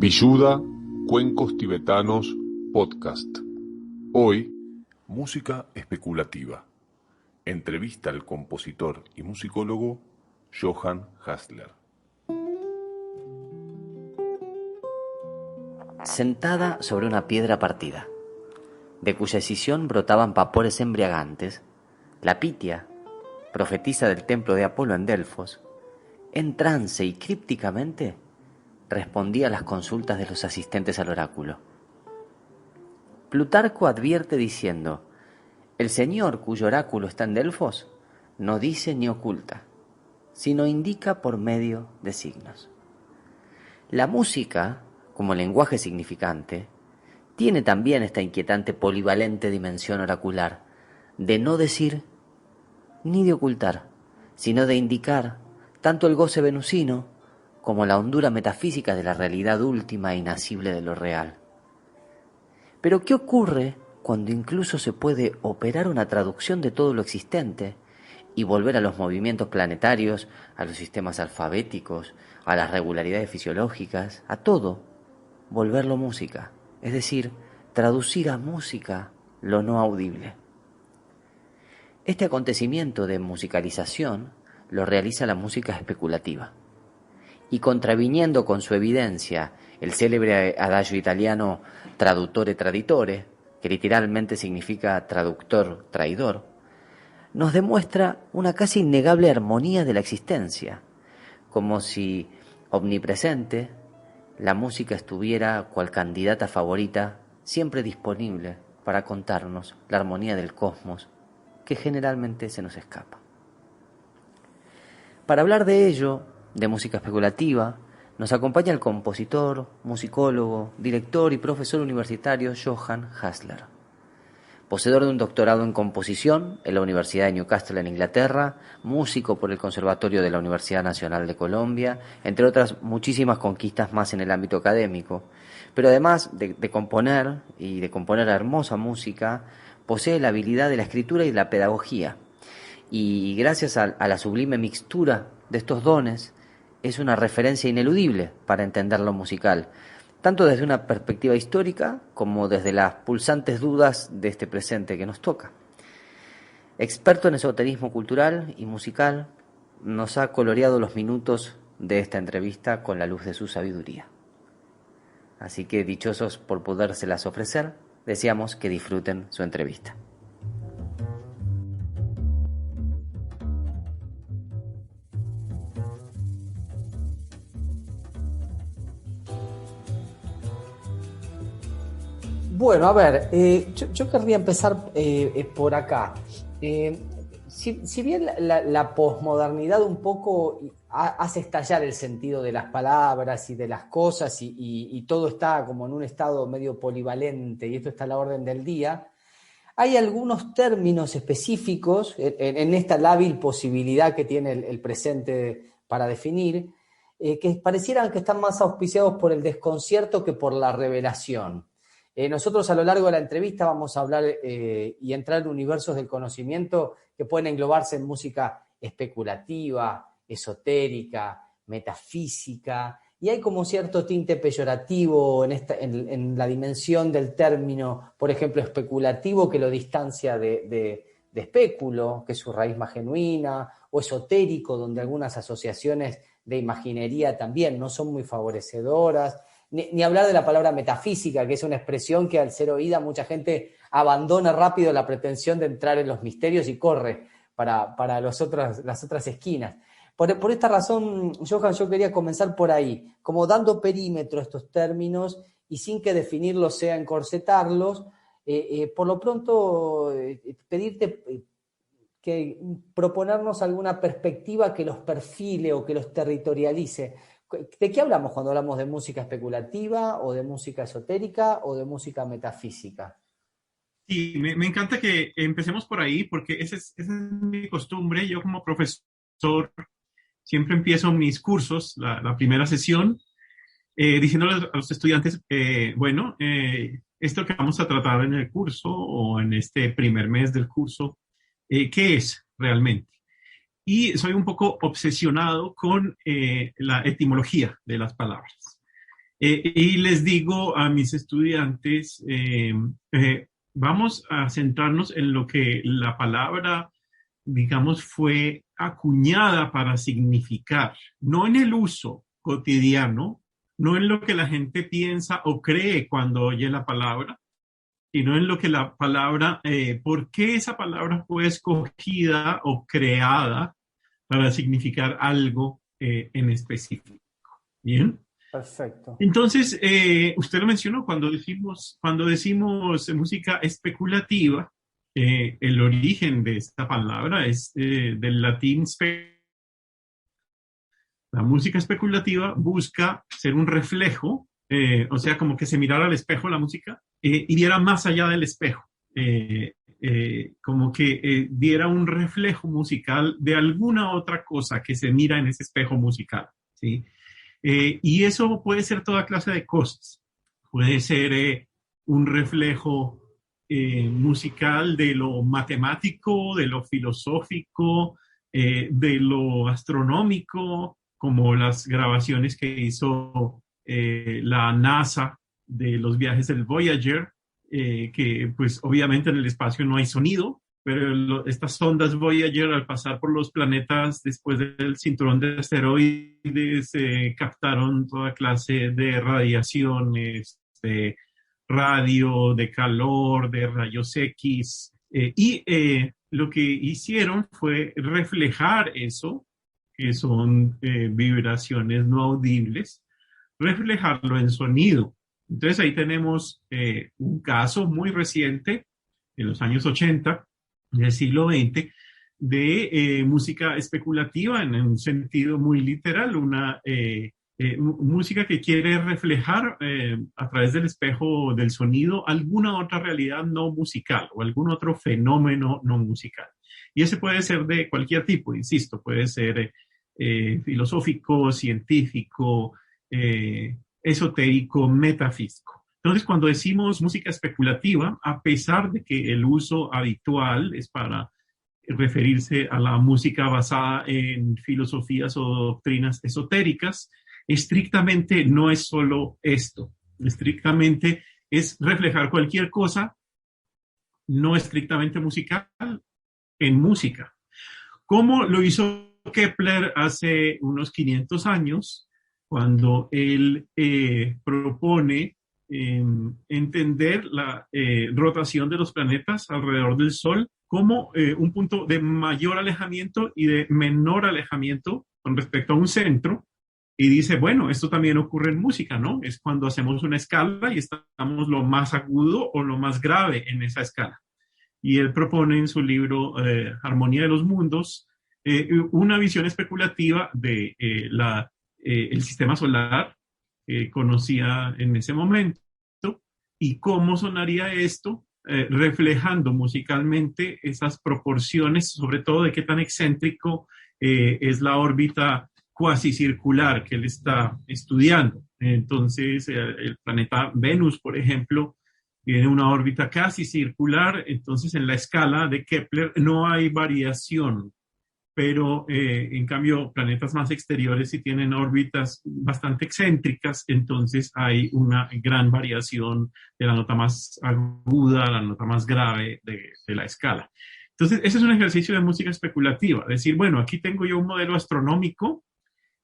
Pilluda, Cuencos Tibetanos, Podcast. Hoy, música especulativa. Entrevista al compositor y musicólogo Johann Hasler. Sentada sobre una piedra partida, de cuya escisión brotaban vapores embriagantes, la Pitia, profetisa del templo de Apolo en Delfos, en trance y crípticamente respondía a las consultas de los asistentes al oráculo. Plutarco advierte diciendo: el señor cuyo oráculo está en Delfos no dice ni oculta, sino indica por medio de signos. La música, como lenguaje significante, tiene también esta inquietante polivalente dimensión oracular, de no decir ni de ocultar, sino de indicar tanto el goce venusino como la hondura metafísica de la realidad última e inacible de lo real. Pero ¿qué ocurre cuando incluso se puede operar una traducción de todo lo existente y volver a los movimientos planetarios, a los sistemas alfabéticos, a las regularidades fisiológicas, a todo, volverlo música? Es decir, traducir a música lo no audible. Este acontecimiento de musicalización lo realiza la música especulativa. Y contraviniendo con su evidencia el célebre adagio italiano traduttore traditore, que literalmente significa traductor traidor, nos demuestra una casi innegable armonía de la existencia, como si omnipresente la música estuviera cual candidata favorita, siempre disponible para contarnos la armonía del cosmos que generalmente se nos escapa. Para hablar de ello, de música especulativa, nos acompaña el compositor, musicólogo, director y profesor universitario Johann Hasler, poseedor de un doctorado en composición en la Universidad de Newcastle en Inglaterra, músico por el Conservatorio de la Universidad Nacional de Colombia, entre otras muchísimas conquistas más en el ámbito académico. Pero además de componer y de componer hermosa música, posee la habilidad de la escritura y de la pedagogía. Y gracias a la sublime mixtura de estos dones, es una referencia ineludible para entender lo musical, tanto desde una perspectiva histórica como desde las pulsantes dudas de este presente que nos toca. Experto en esoterismo cultural y musical, nos ha coloreado los minutos de esta entrevista con la luz de su sabiduría. Así que, dichosos por podérselas ofrecer, deseamos que disfruten su entrevista. Bueno, a ver, yo querría empezar por acá. Si bien la posmodernidad un poco hace estallar el sentido de las palabras y de las cosas y todo está como en un estado medio polivalente y esto está a la orden del día, hay algunos términos específicos en esta lábil posibilidad que tiene el presente para definir, que parecieran que están más auspiciados por el desconcierto que por la revelación. Nosotros a lo largo de la entrevista vamos a hablar y entrar en universos del conocimiento que pueden englobarse en música especulativa, esotérica, metafísica, y hay como cierto tinte peyorativo en la dimensión del término, por ejemplo, especulativo, que lo distancia de espéculo, que es su raíz más genuina, o esotérico, donde algunas asociaciones de imaginería también no son muy favorecedoras. Ni hablar de la palabra metafísica, que es una expresión que al ser oída mucha gente abandona rápido la pretensión de entrar en los misterios y corre para las otras esquinas. Por esta razón, Johann, yo quería comenzar por ahí, como dando perímetro a estos términos y sin que definirlos sea encorsetarlos, por lo pronto pedirte que proponernos alguna perspectiva que los perfile o que los territorialice. ¿De qué hablamos cuando hablamos de música especulativa o de música esotérica o de música metafísica? Sí, me encanta que empecemos por ahí porque esa es mi costumbre. Yo como profesor siempre empiezo mis cursos, la primera sesión, diciéndoles a los estudiantes, esto que vamos a tratar en el curso o en este primer mes del curso, ¿qué es realmente? Y soy un poco obsesionado con la etimología de las palabras. Y les digo a mis estudiantes, vamos a centrarnos en lo que la palabra, digamos, fue acuñada para significar, no en el uso cotidiano, no en lo que la gente piensa o cree cuando oye la palabra, sino en lo que la palabra, por qué esa palabra fue escogida o creada para significar algo en específico. Bien. Perfecto. Entonces, usted lo mencionó cuando decimos música especulativa, el origen de esta palabra es del latín la música especulativa busca ser un reflejo, o sea, como que se mirara al espejo la música y viera más allá del espejo, como que diera un reflejo musical de alguna otra cosa que se mira en ese espejo musical, ¿sí? Y eso puede ser toda clase de cosas. Puede ser un reflejo musical de lo matemático, de lo filosófico, de lo astronómico, como las grabaciones que hizo la NASA de los viajes del Voyager, que pues obviamente en el espacio no hay sonido, pero estas sondas Voyager al pasar por los planetas después del cinturón de asteroides captaron toda clase de radiaciones, de radio, de calor, de rayos X, lo que hicieron fue reflejar eso, que son vibraciones no audibles, reflejarlo en sonido. Entonces ahí tenemos un caso muy reciente, en los años 80 del siglo XX, de música especulativa en un sentido muy literal, una música que quiere reflejar a través del espejo del sonido alguna otra realidad no musical o algún otro fenómeno no musical. Y ese puede ser de cualquier tipo, insisto, puede ser filosófico, científico, esotérico, metafísico. Entonces, cuando decimos música especulativa, a pesar de que el uso habitual es para referirse a la música basada en filosofías o doctrinas esotéricas, estrictamente no es solo esto. Estrictamente es reflejar cualquier cosa no estrictamente musical en música. Como lo hizo Kepler hace unos 500 años, cuando él propone entender la rotación de los planetas alrededor del Sol como un punto de mayor alejamiento y de menor alejamiento con respecto a un centro. Y dice, bueno, esto también ocurre en música, ¿no? Es cuando hacemos una escala y estamos lo más agudo o lo más grave en esa escala. Y él propone en su libro Armonía de los Mundos una visión especulativa de el sistema solar que conocía en ese momento y cómo sonaría esto reflejando musicalmente esas proporciones, sobre todo de qué tan excéntrico es la órbita cuasi circular que él está estudiando. Entonces, el planeta Venus, por ejemplo, tiene una órbita casi circular, entonces en la escala de Kepler no hay variación, pero en cambio planetas más exteriores sí tienen órbitas bastante excéntricas, entonces hay una gran variación de la nota más aguda a la nota más grave de la escala. Entonces, ese es un ejercicio de música especulativa, decir, bueno, aquí tengo yo un modelo astronómico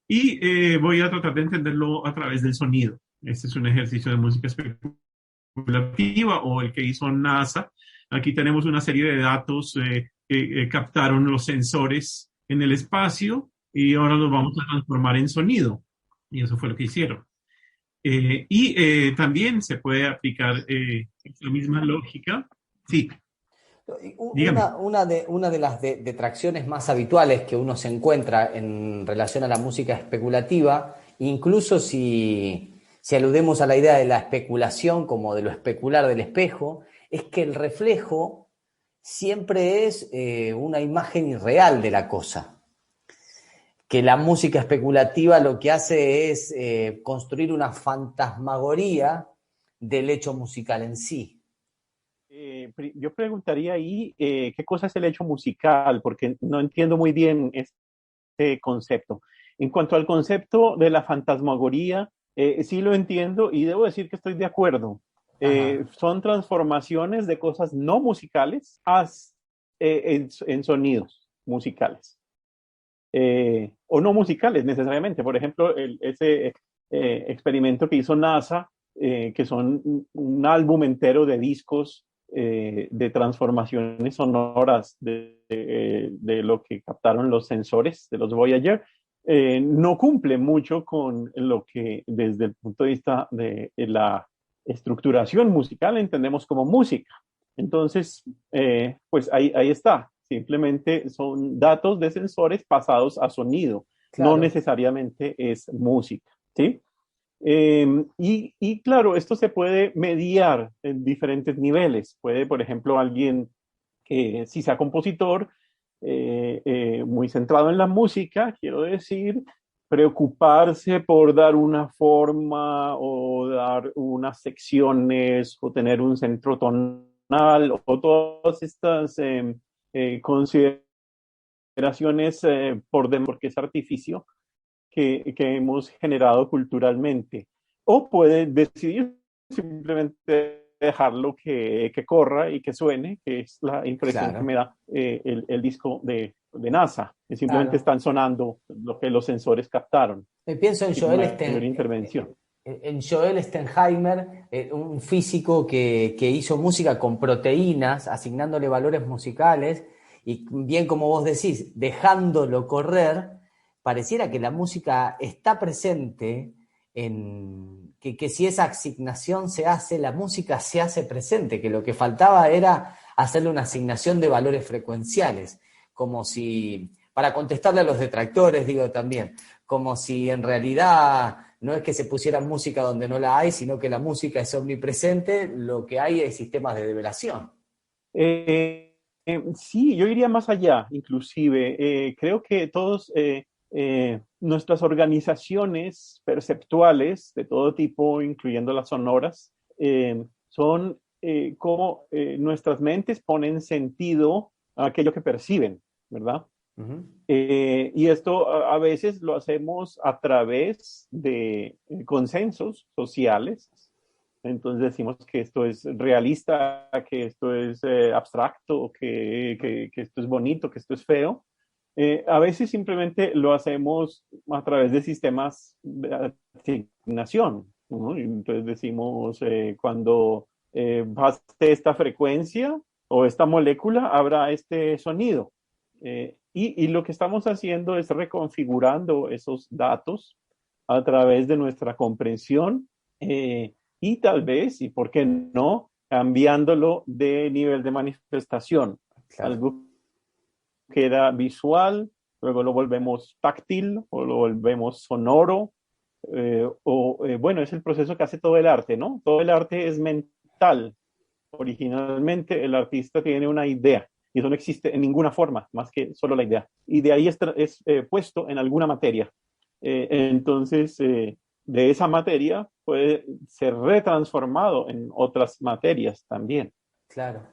y voy a tratar de entenderlo a través del sonido. Este es un ejercicio de música especulativa o el que hizo NASA. Aquí tenemos una serie de datos que captaron los sensores en el espacio y ahora los vamos a transformar en sonido. Y eso fue lo que hicieron. También se puede aplicar la misma lógica. Sí, dígame. Una de las detracciones más habituales que uno se encuentra en relación a la música especulativa, incluso si aludemos a la idea de la especulación como de lo especular del espejo, es que el reflejo siempre es una imagen irreal de la cosa. Que la música especulativa lo que hace es construir una fantasmagoría del hecho musical en sí. Yo preguntaría ahí qué cosa es el hecho musical, porque no entiendo muy bien este concepto. En cuanto al concepto de la fantasmagoría, Sí lo entiendo y debo decir que estoy de acuerdo. Ajá, Son transformaciones de cosas no musicales en sonidos musicales. O no musicales necesariamente. Por ejemplo, ese experimento que hizo NASA, que son un álbum entero de discos de transformaciones sonoras de lo que captaron los sensores de los Voyager, no cumple mucho con lo que desde el punto de vista de la estructuración musical entendemos como música. Entonces, pues ahí está. Simplemente son datos de sensores pasados a sonido. No claro. necesariamente es música, ¿sí? Y claro, esto se puede mediar en diferentes niveles. Puede, por ejemplo, alguien que si sea compositor, muy centrado en la música, quiero decir, preocuparse por dar una forma o dar unas secciones o tener un centro tonal o todas estas consideraciones porque es artificio que hemos generado culturalmente. O puede decidir simplemente dejarlo que corra y que suene, que es la impresión que Claro, me da el disco de NASA, que simplemente claro. están sonando lo que los sensores captaron, Pienso en sin mayor intervención. En Joel Stenheimer, un físico que hizo música con proteínas, asignándole valores musicales, y bien como vos decís, dejándolo correr, pareciera que la música está presente que si esa asignación se hace, la música se hace presente, que lo que faltaba era hacerle una asignación de valores frecuenciales, como si, para contestarle a los detractores, digo también, como si en realidad no es que se pusiera música donde no la hay, sino que la música es omnipresente, lo que hay es sistemas de develación. Sí, yo iría más allá, inclusive. Creo que todos nuestras organizaciones perceptuales de todo tipo, incluyendo las sonoras, son como nuestras mentes ponen sentido a aquello que perciben, ¿verdad? Uh-huh. Y esto a veces lo hacemos a través de consensos sociales. Entonces decimos que esto es realista, que esto es abstracto, que esto es bonito, que esto es feo. A veces simplemente lo hacemos a través de sistemas de asignación, ¿no? Entonces decimos, cuando pase esta frecuencia o esta molécula, habrá este sonido. Y lo que estamos haciendo es reconfigurando esos datos a través de nuestra comprensión y tal vez, y por qué no, cambiándolo de nivel de manifestación. Claro. Algo que era visual, luego lo volvemos táctil o lo volvemos sonoro, bueno, es el proceso que hace todo el arte, ¿no? Todo el arte es mental. Originalmente el artista tiene una idea y eso no existe en ninguna forma más que solo la idea. Y de ahí es puesto en alguna materia. Entonces, de esa materia puede ser retransformado en otras materias también. Claro.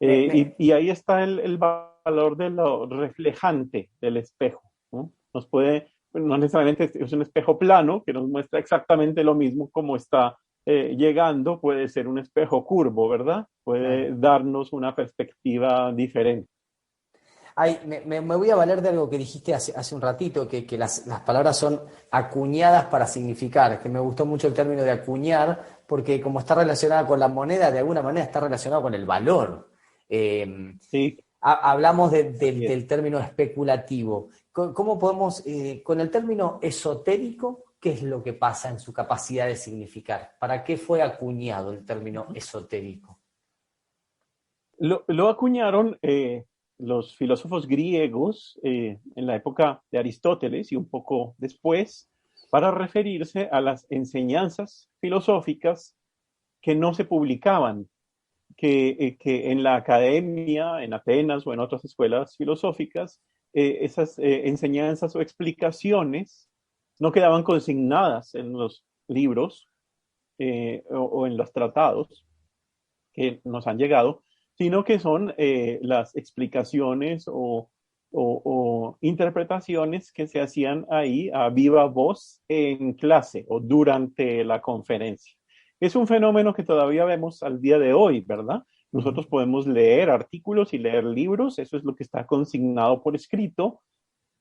Me, me, Y ahí está el valor de lo reflejante del espejo, ¿no? Nos puede, no necesariamente es un espejo plano que nos muestra exactamente lo mismo como está llegando, puede ser un espejo curvo, ¿verdad? claro. Puede darnos una perspectiva diferente. Ay, me voy a valer de algo que dijiste hace un ratito, que las palabras son acuñadas para significar, que me gustó mucho el término de acuñar, porque como está relacionada con la moneda, de alguna manera está relacionado con el valor. Eh, Sí, Hablamos así es. del término especulativo. ¿Cómo podemos, con el término esotérico, qué es lo que pasa en su capacidad de significar? ¿Para qué fue acuñado el término esotérico? Lo acuñaron los filósofos griegos en la época de Aristóteles y un poco después para referirse a las enseñanzas filosóficas que no se publicaban, que en la academia, en Atenas o en otras escuelas filosóficas, esas enseñanzas o explicaciones no quedaban consignadas en los libros o en los tratados que nos han llegado, sino que son las explicaciones interpretaciones que se hacían ahí a viva voz en clase o durante la conferencia. Es un fenómeno que todavía vemos al día de hoy, ¿verdad? Nosotros podemos leer artículos y leer libros, eso es lo que está consignado por escrito,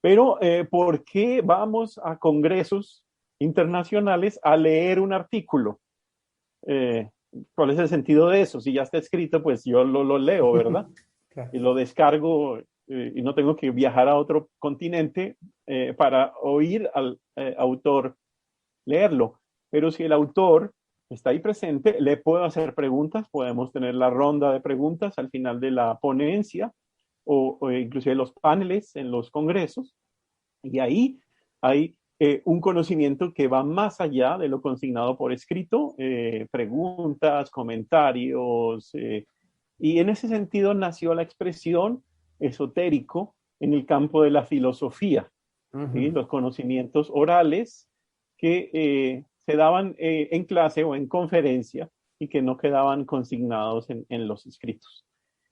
pero ¿por qué vamos a congresos internacionales a leer un artículo? Eh, ¿Cuál es el sentido de eso? Si ya está escrito, pues yo lo leo, ¿verdad? Claro. Y lo descargo y no tengo que viajar a otro continente para oír al autor leerlo. Pero si el autor está ahí presente, le puedo hacer preguntas, podemos tener la ronda de preguntas al final de la ponencia o inclusive los paneles en los congresos. Y ahí hay un conocimiento que va más allá de lo consignado por escrito, preguntas, comentarios, y en ese sentido nació la expresión esotérico en el campo de la filosofía, ¿sí? Los conocimientos orales que se daban en clase o en conferencia y que no quedaban consignados en los escritos.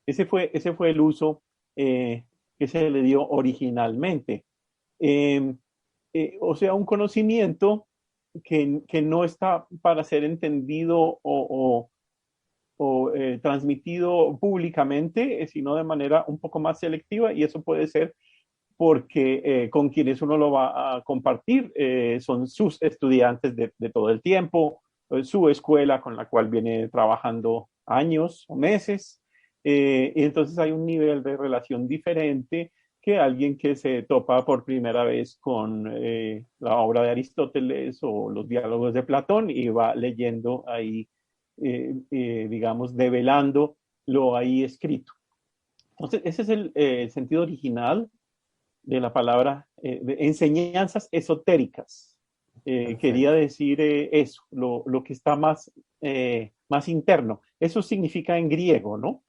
Ese fue el uso que se le dio originalmente. Eh, o sea, un conocimiento que no está para ser entendido o transmitido públicamente, sino de manera un poco más selectiva, y eso puede ser porque con quienes uno lo va a compartir son sus estudiantes de todo el tiempo, su escuela con la cual viene trabajando años o meses, y entonces hay un nivel de relación diferente que alguien que se topa por primera vez con la obra de Aristóteles o los diálogos de Platón y va leyendo ahí, digamos, develando lo ahí escrito. Entonces, ese es el sentido original de la palabra de enseñanzas esotéricas. Quería decir eso, lo que está más interno. Eso significa en griego, ¿no?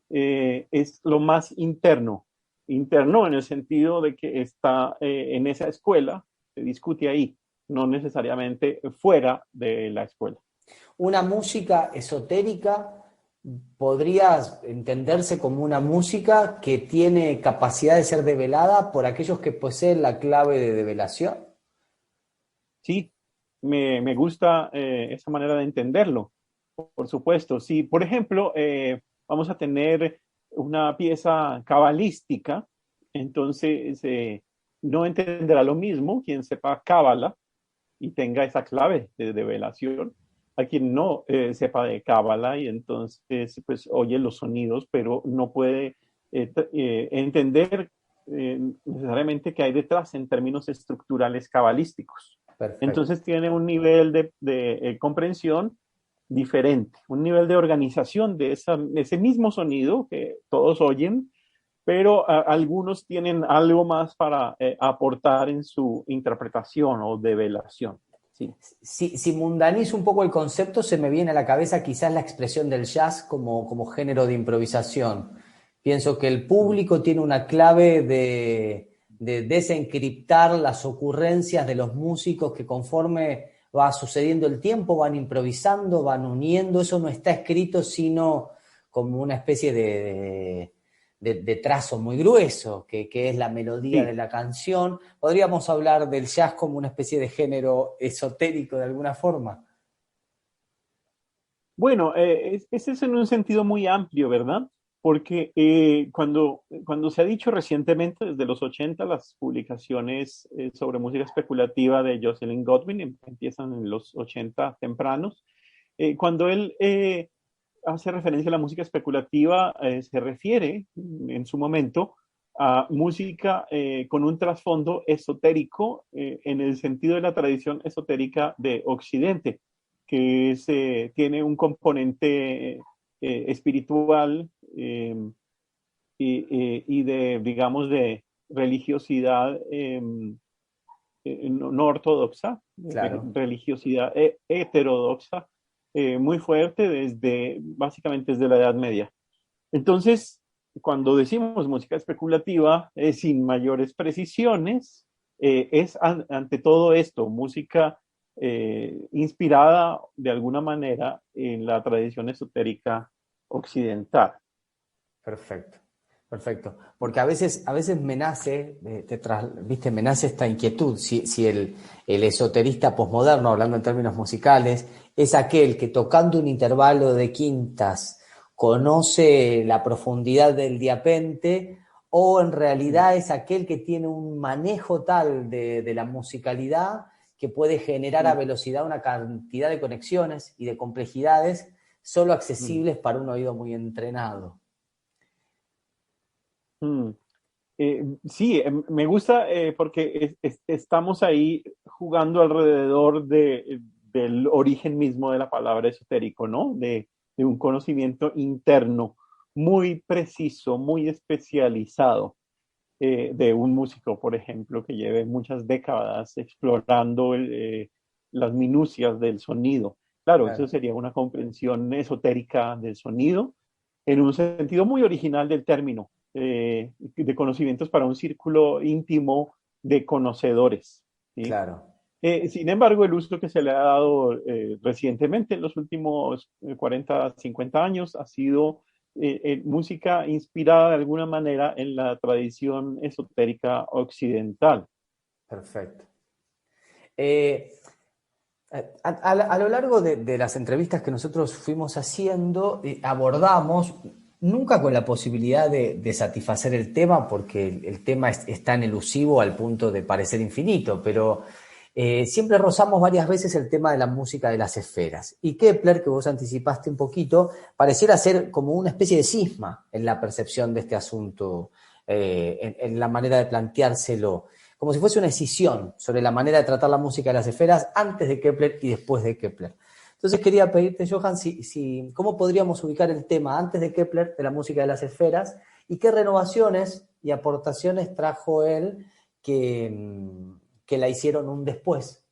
Es lo más interno. Interno en el sentido de que está en esa escuela, se discute ahí, no necesariamente fuera de la escuela. Una música esotérica podría entenderse como una música que tiene capacidad de ser develada por aquellos que poseen la clave de develación. Sí, me gusta esa manera de entenderlo, por supuesto. Sí, por ejemplo, vamos a tener una pieza cabalística, entonces no entenderá lo mismo quien sepa cábala y tenga esa clave de develación, a quien no sepa de cábala y entonces pues oye los sonidos, pero no puede entender necesariamente qué hay detrás en términos estructurales cabalísticos. Perfecto. Entonces tiene un nivel de comprensión diferente, un nivel de organización de ese mismo sonido que todos oyen, pero algunos tienen algo más para aportar en su interpretación o develación. Sí. Si mundanizo un poco el concepto, se me viene a la cabeza quizás la expresión del jazz como género de improvisación. Pienso que el público tiene una clave de desencriptar las ocurrencias de los músicos que conforme va sucediendo el tiempo van improvisando, van uniendo. Eso no está escrito sino como una especie de trazo muy grueso, que es la melodía Sí. de la canción. ¿Podríamos hablar del jazz como una especie de género esotérico de alguna forma? Bueno, ese es en un sentido muy amplio, ¿verdad? Porque cuando se ha dicho recientemente, desde los 80, las publicaciones sobre música especulativa de Jocelyn Godwin empiezan en los 80 tempranos. Cuando él hace referencia a la música especulativa, se refiere en su momento a música con un trasfondo esotérico en el sentido de la tradición esotérica de Occidente, que tiene un componente espiritual y de, digamos, de religiosidad no ortodoxa, Claro. religiosidad heterodoxa, muy fuerte básicamente desde la Edad Media. Entonces, cuando decimos música especulativa, sin mayores precisiones, es ante todo esto, música inspirada de alguna manera en la tradición esotérica occidental. Perfecto. Perfecto, porque a veces me nace, ¿viste? Me nace esta inquietud, si el esoterista posmoderno, hablando en términos musicales, es aquel que tocando un intervalo de quintas conoce la profundidad del diapente, o en realidad es aquel que tiene un manejo tal de la musicalidad que puede generar a velocidad una cantidad de conexiones y de complejidades solo accesibles para un oído muy entrenado. Mm. Sí, me gusta porque estamos ahí jugando alrededor del origen mismo de la palabra esotérico, ¿no? De un conocimiento interno muy preciso, muy especializado, de un músico, por ejemplo, que lleve muchas décadas explorando las minucias del sonido. Claro, eso Claro. sería una comprensión esotérica del sonido en un sentido muy original del término, de conocimientos para un círculo íntimo de conocedores, ¿sí? Claro. Sin embargo, el uso que se le ha dado recientemente en los últimos 40, 50 años ha sido música inspirada de alguna manera en la tradición esotérica occidental. Perfecto. A lo largo de las entrevistas que nosotros fuimos haciendo, abordamos, nunca con la posibilidad de satisfacer el tema, porque el tema es tan elusivo al punto de parecer infinito, pero siempre rozamos varias veces el tema de la música de las esferas. Y Kepler, que vos anticipaste un poquito, pareciera ser como una especie de cisma en la percepción de este asunto, en la manera de planteárselo, como si fuese una escisión sobre la manera de tratar la música de las esferas antes de Kepler y después de Kepler. Entonces quería pedirte, Johann, cómo podríamos ubicar el tema antes de Kepler de la música de las esferas y qué renovaciones y aportaciones trajo él que la hicieron un después.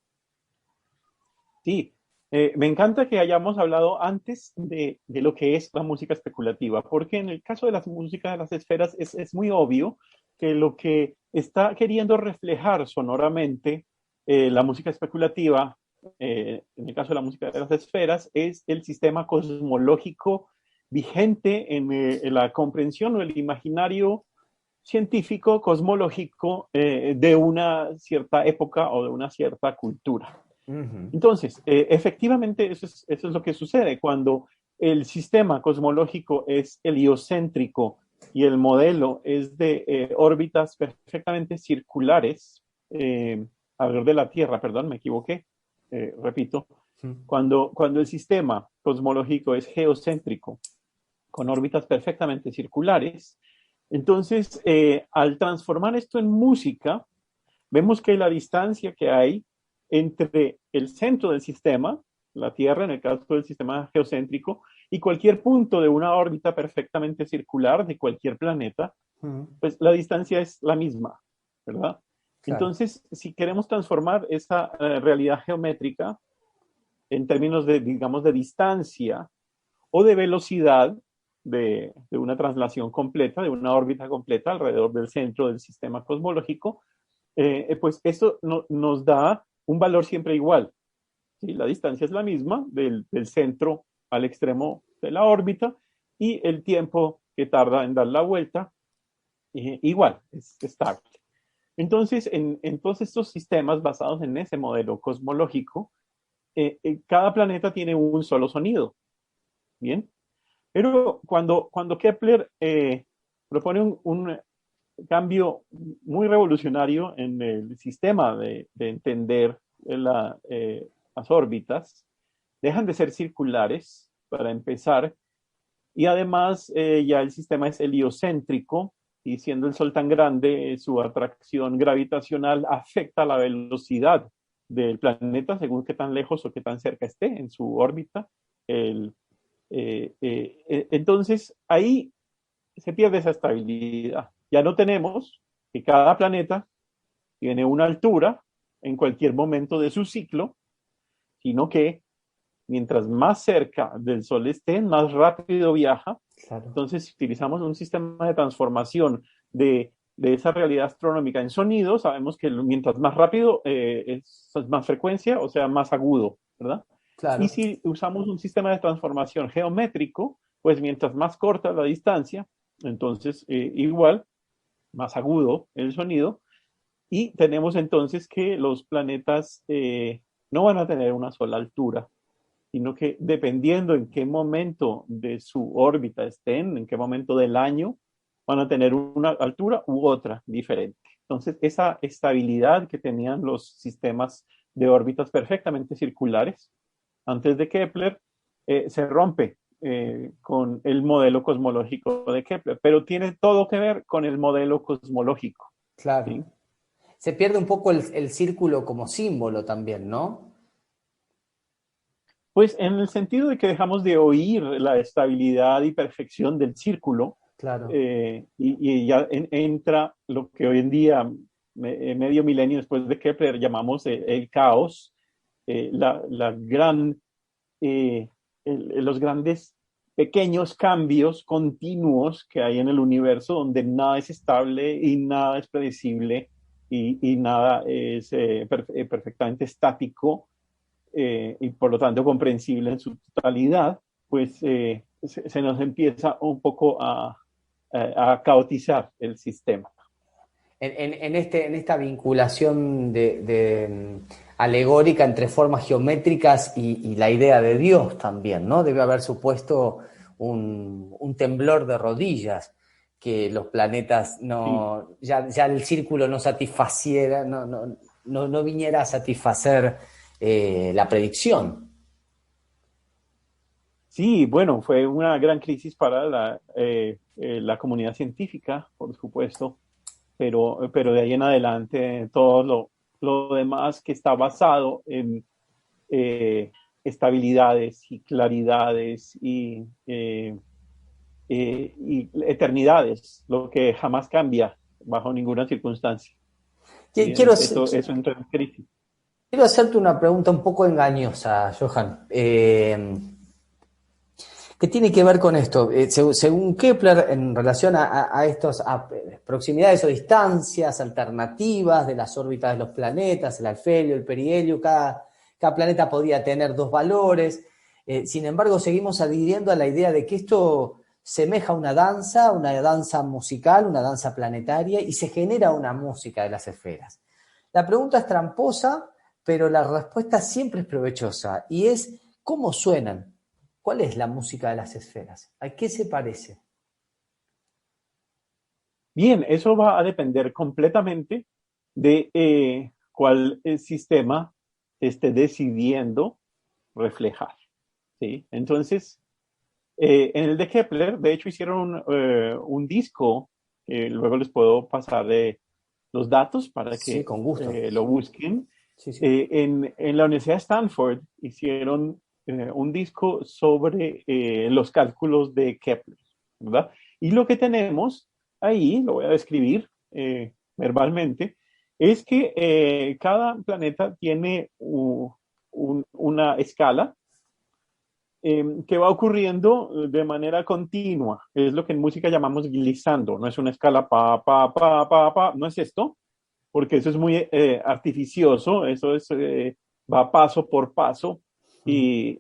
Sí, me encanta que hayamos hablado antes de lo que es la música especulativa, porque en el caso de la música de las esferas es muy obvio que lo que está queriendo reflejar sonoramente la música especulativa, en el caso de la música de las esferas, es el sistema cosmológico vigente en la comprensión o el imaginario científico, cosmológico de una cierta época o de una cierta cultura. Uh-huh. Entonces, efectivamente, eso es lo que sucede cuando el sistema cosmológico es heliocéntrico y el modelo es de órbitas perfectamente circulares alrededor de la Tierra, perdón, me equivoqué, repito, cuando el sistema cosmológico es geocéntrico con órbitas perfectamente circulares, entonces al transformar esto en música, vemos que la distancia que hay entre el centro del sistema, la Tierra en el caso del sistema geocéntrico, y cualquier punto de una órbita perfectamente circular de cualquier planeta, pues la distancia es la misma, ¿verdad? Claro. Entonces, si queremos transformar esa realidad geométrica en términos de, digamos, de distancia o de velocidad de una traslación completa, de una órbita completa alrededor del centro del sistema cosmológico, pues eso nos da un valor siempre igual. ¿Sí? La distancia es la misma del centro al extremo de la órbita y el tiempo que tarda en dar la vuelta, igual, es estable. Entonces, en todos estos sistemas basados en ese modelo cosmológico, cada planeta tiene un solo sonido. Bien, pero cuando Kepler propone un cambio muy revolucionario en el sistema de entender las órbitas, dejan de ser circulares para empezar, y además ya el sistema es heliocéntrico, y siendo el Sol tan grande, su atracción gravitacional afecta la velocidad del planeta según qué tan lejos o qué tan cerca esté en su órbita. Entonces ahí se pierde esa estabilidad. Ya no tenemos que cada planeta tiene una altura en cualquier momento de su ciclo, sino que mientras más cerca del Sol esté, más rápido viaja. Claro. Entonces, si utilizamos un sistema de transformación de esa realidad astronómica en sonido, sabemos que mientras más rápido es más frecuencia, o sea, más agudo, ¿verdad? Claro. Y si usamos un sistema de transformación geométrico, pues mientras más corta la distancia, Entonces, igual, más agudo el sonido. Y tenemos entonces que los planetas no van a tener una sola altura, sino que dependiendo en qué momento de su órbita estén, en qué momento del año, van a tener una altura u otra diferente. Entonces, esa estabilidad que tenían los sistemas de órbitas perfectamente circulares antes de Kepler se rompe con el modelo cosmológico de Kepler, pero tiene todo que ver con el modelo cosmológico. Claro. ¿Sí? Se pierde un poco el círculo como símbolo también, ¿no? Pues en el sentido de que dejamos de oír la estabilidad y perfección del círculo, Claro. y ya entra lo que hoy en día, medio milenio después de Kepler, llamamos el caos, la gran, los grandes pequeños cambios continuos que hay en el universo, donde nada es estable y nada es predecible y nada es perfectamente estático y por lo tanto comprensible en su totalidad, pues se nos empieza un poco a caotizar el sistema. En esta vinculación alegórica entre formas geométricas y la idea de Dios también, ¿no? Debe haber supuesto un temblor de rodillas, que los planetas no, Sí. ya el círculo no satisfaciera, no viniera a satisfacer la predicción. Sí, bueno, fue una gran crisis para la comunidad científica, por supuesto, pero de ahí en adelante todo lo demás que está basado en estabilidades y claridades y eternidades, lo que jamás cambia bajo ninguna circunstancia. ¿Sí? Quiero, Eso entra en crisis. quiero hacerte una pregunta un poco engañosa, Johan. ¿Qué tiene que ver con esto? Según Kepler, en relación a estas proximidades o distancias alternativas de las órbitas de los planetas, el alfelio, el perihelio, cada planeta podía tener dos valores. Sin embargo, seguimos adhiriendo a la idea de que esto semeja a una danza musical, una danza planetaria, y se genera una música de las esferas. La pregunta es tramposa, pero la respuesta siempre es provechosa, y es ¿cómo suenan? ¿Cuál es la música de las esferas? ¿A qué se parece? Bien, eso va a depender completamente de cuál sistema esté decidiendo reflejar. ¿Sí? Entonces, en el de Kepler, de hecho, hicieron un disco, luego les puedo pasar los datos para Sí, que con gusto. lo busquen. Sí, sí. En la Universidad de Stanford hicieron un disco sobre los cálculos de Kepler, ¿verdad? Y lo que tenemos ahí, lo voy a describir verbalmente, es que cada planeta tiene una escala que va ocurriendo de manera continua. Es lo que en música llamamos glissando. No es una escala pa, pa, pa, pa, pa. No es esto, porque eso es muy artificioso. Eso es, va paso por paso y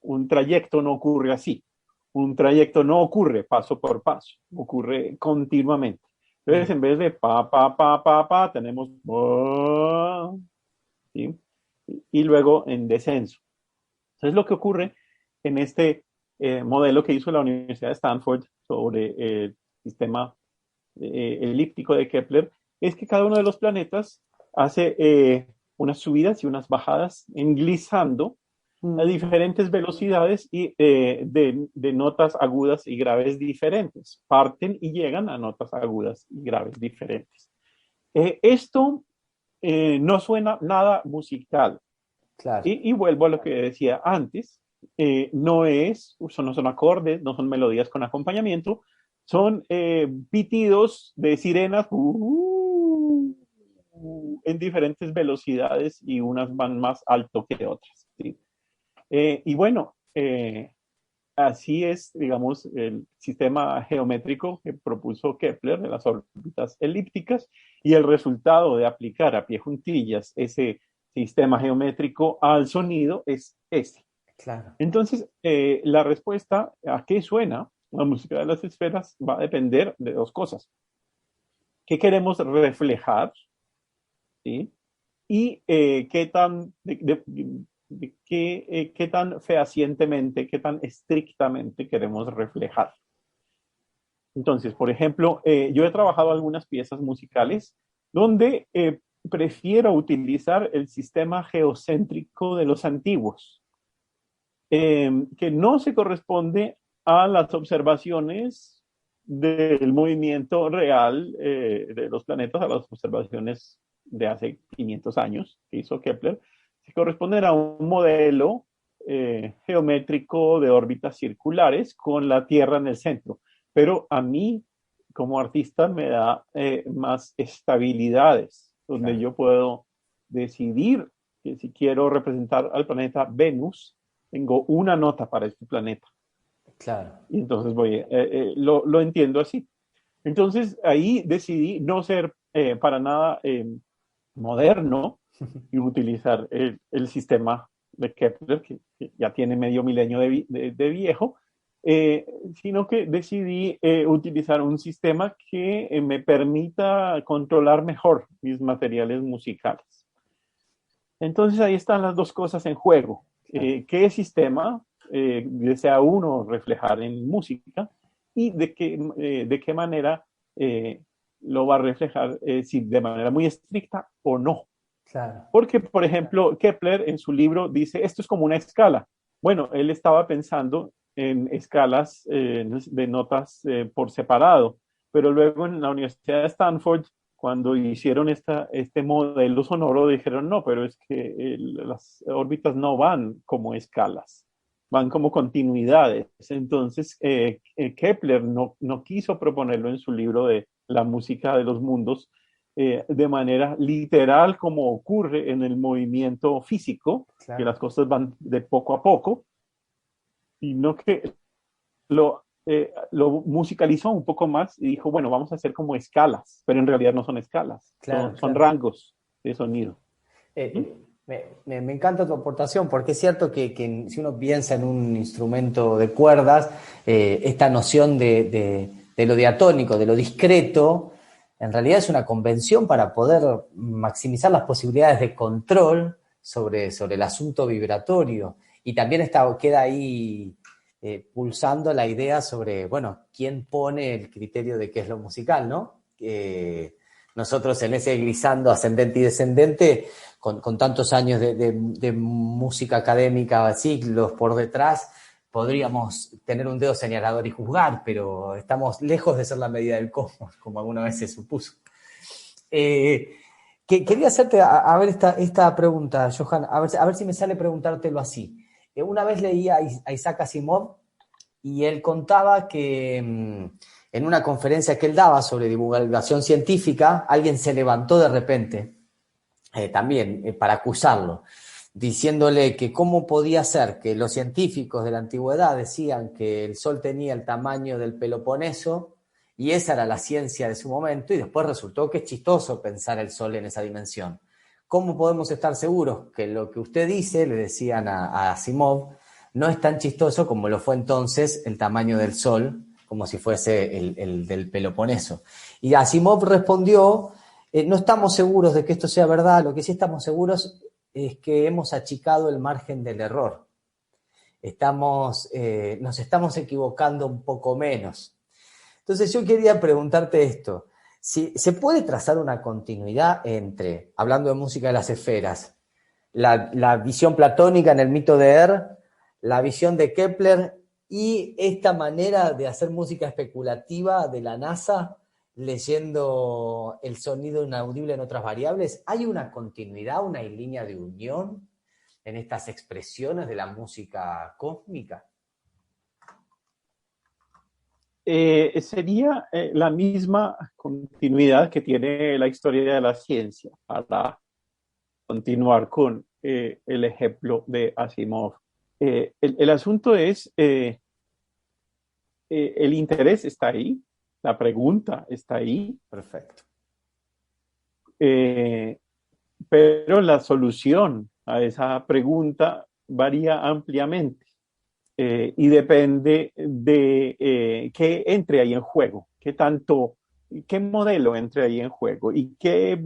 un trayecto no ocurre así. Un trayecto no ocurre paso por paso, ocurre continuamente. Entonces, en vez de pa, pa, pa, pa, pa, tenemos ¿sí? Y luego en descenso. Entonces, lo que ocurre en este modelo que hizo la Universidad de Stanford sobre el sistema elíptico de Kepler es que cada uno de los planetas hace unas subidas y unas bajadas englissando a diferentes velocidades y de notas agudas y graves diferentes. Parten y llegan a notas agudas y graves diferentes. Esto no suena nada musical. Claro. Y vuelvo a lo que decía antes, no son acordes, no son melodías con acompañamiento, son pitidos de sirenas en diferentes velocidades y unas van más alto que otras. ¿Sí? Y bueno, así es, digamos, el sistema geométrico que propuso Kepler de las órbitas elípticas y el resultado de aplicar a pie juntillas ese sistema geométrico al sonido es ese. Claro. Entonces, la respuesta a qué suena La música de las esferas va a depender de dos cosas. ¿Qué queremos reflejar? ¿Sí? Y qué tan fehacientemente, qué tan estrictamente queremos reflejar. Entonces, por ejemplo, yo he trabajado algunas piezas musicales donde prefiero utilizar el sistema geocéntrico de los antiguos, que no se corresponde a las observaciones del movimiento real de los planetas, a las observaciones de hace 500 años que hizo Kepler, se corresponden a un modelo geométrico de órbitas circulares con la Tierra en el centro. Pero a mí, como artista, me da más estabilidades, donde Claro. yo puedo decidir que si quiero representar al planeta Venus, tengo una nota para este planeta. Claro. Y entonces lo entiendo así. Entonces ahí decidí no ser para nada moderno y utilizar el sistema de Kepler, que ya tiene medio milenio de viejo, sino que decidí utilizar un sistema que me permita controlar mejor mis materiales musicales. Entonces ahí están las dos cosas en juego. ¿Qué sistema desea uno reflejar en música y de qué manera lo va a reflejar, si de manera muy estricta o no? Claro. Porque, por ejemplo, Kepler en su libro dice, esto es como una escala. Bueno, él estaba pensando en escalas de notas por separado, pero luego en la Universidad de Stanford, cuando hicieron este modelo sonoro, dijeron, no, pero es que las órbitas no van como escalas, van como continuidades. Entonces, Kepler no quiso proponerlo en su libro de La música de los mundos, de manera literal como ocurre en el movimiento físico, Claro. que las cosas van de poco a poco, sino que lo musicalizó un poco más y dijo, bueno, vamos a hacer como escalas, pero en realidad no son escalas, Claro, son claro. rangos de sonido. ¿Mm? Me encanta tu aportación, porque es cierto que si uno piensa en un instrumento de cuerdas, esta noción de lo diatónico, de lo discreto, en realidad es una convención para poder maximizar las posibilidades de control sobre el asunto vibratorio. Y también queda ahí pulsando la idea sobre, bueno, quién pone el criterio de qué es lo musical, ¿no? Nosotros en ese glissando ascendente y descendente, con tantos años de música académica, siglos por detrás, podríamos tener un dedo señalador y juzgar, pero estamos lejos de ser la medida del cosmos, como alguna vez se supuso. Quería hacerte a ver esta pregunta, Johan, a ver si me sale preguntártelo así. Una vez leí a Isaac Asimov y él contaba que en una conferencia que él daba sobre divulgación científica, alguien se levantó de repente, también para acusarlo, diciéndole que cómo podía ser que los científicos de la antigüedad decían que el Sol tenía el tamaño del Peloponeso y esa era la ciencia de su momento, y después resultó que es chistoso pensar el Sol en esa dimensión. ¿Cómo podemos estar seguros que lo que usted dice, le decían a Asimov, no es tan chistoso como lo fue entonces el tamaño del Sol, como si fuese el del Peloponeso? Y Asimov respondió, no estamos seguros de que esto sea verdad, lo que sí estamos seguros es que hemos achicado el margen del error. Nos estamos equivocando un poco menos. Entonces yo quería preguntarte esto, si se puede trazar una continuidad entre, hablando de música de las esferas, la visión platónica en el mito de la visión de Kepler y esta manera de hacer música especulativa de la NASA, leyendo el sonido inaudible en otras variables. ¿Hay una continuidad, una línea de unión en estas expresiones de la música cósmica? Sería la misma continuidad que tiene la historia de la ciencia, para continuar con el ejemplo de Asimov. El asunto es, el interés está ahí, la pregunta está ahí, Perfecto. pero la solución a esa pregunta varía ampliamente. y depende de qué entre ahí en juego, qué modelo entre ahí en juego y qué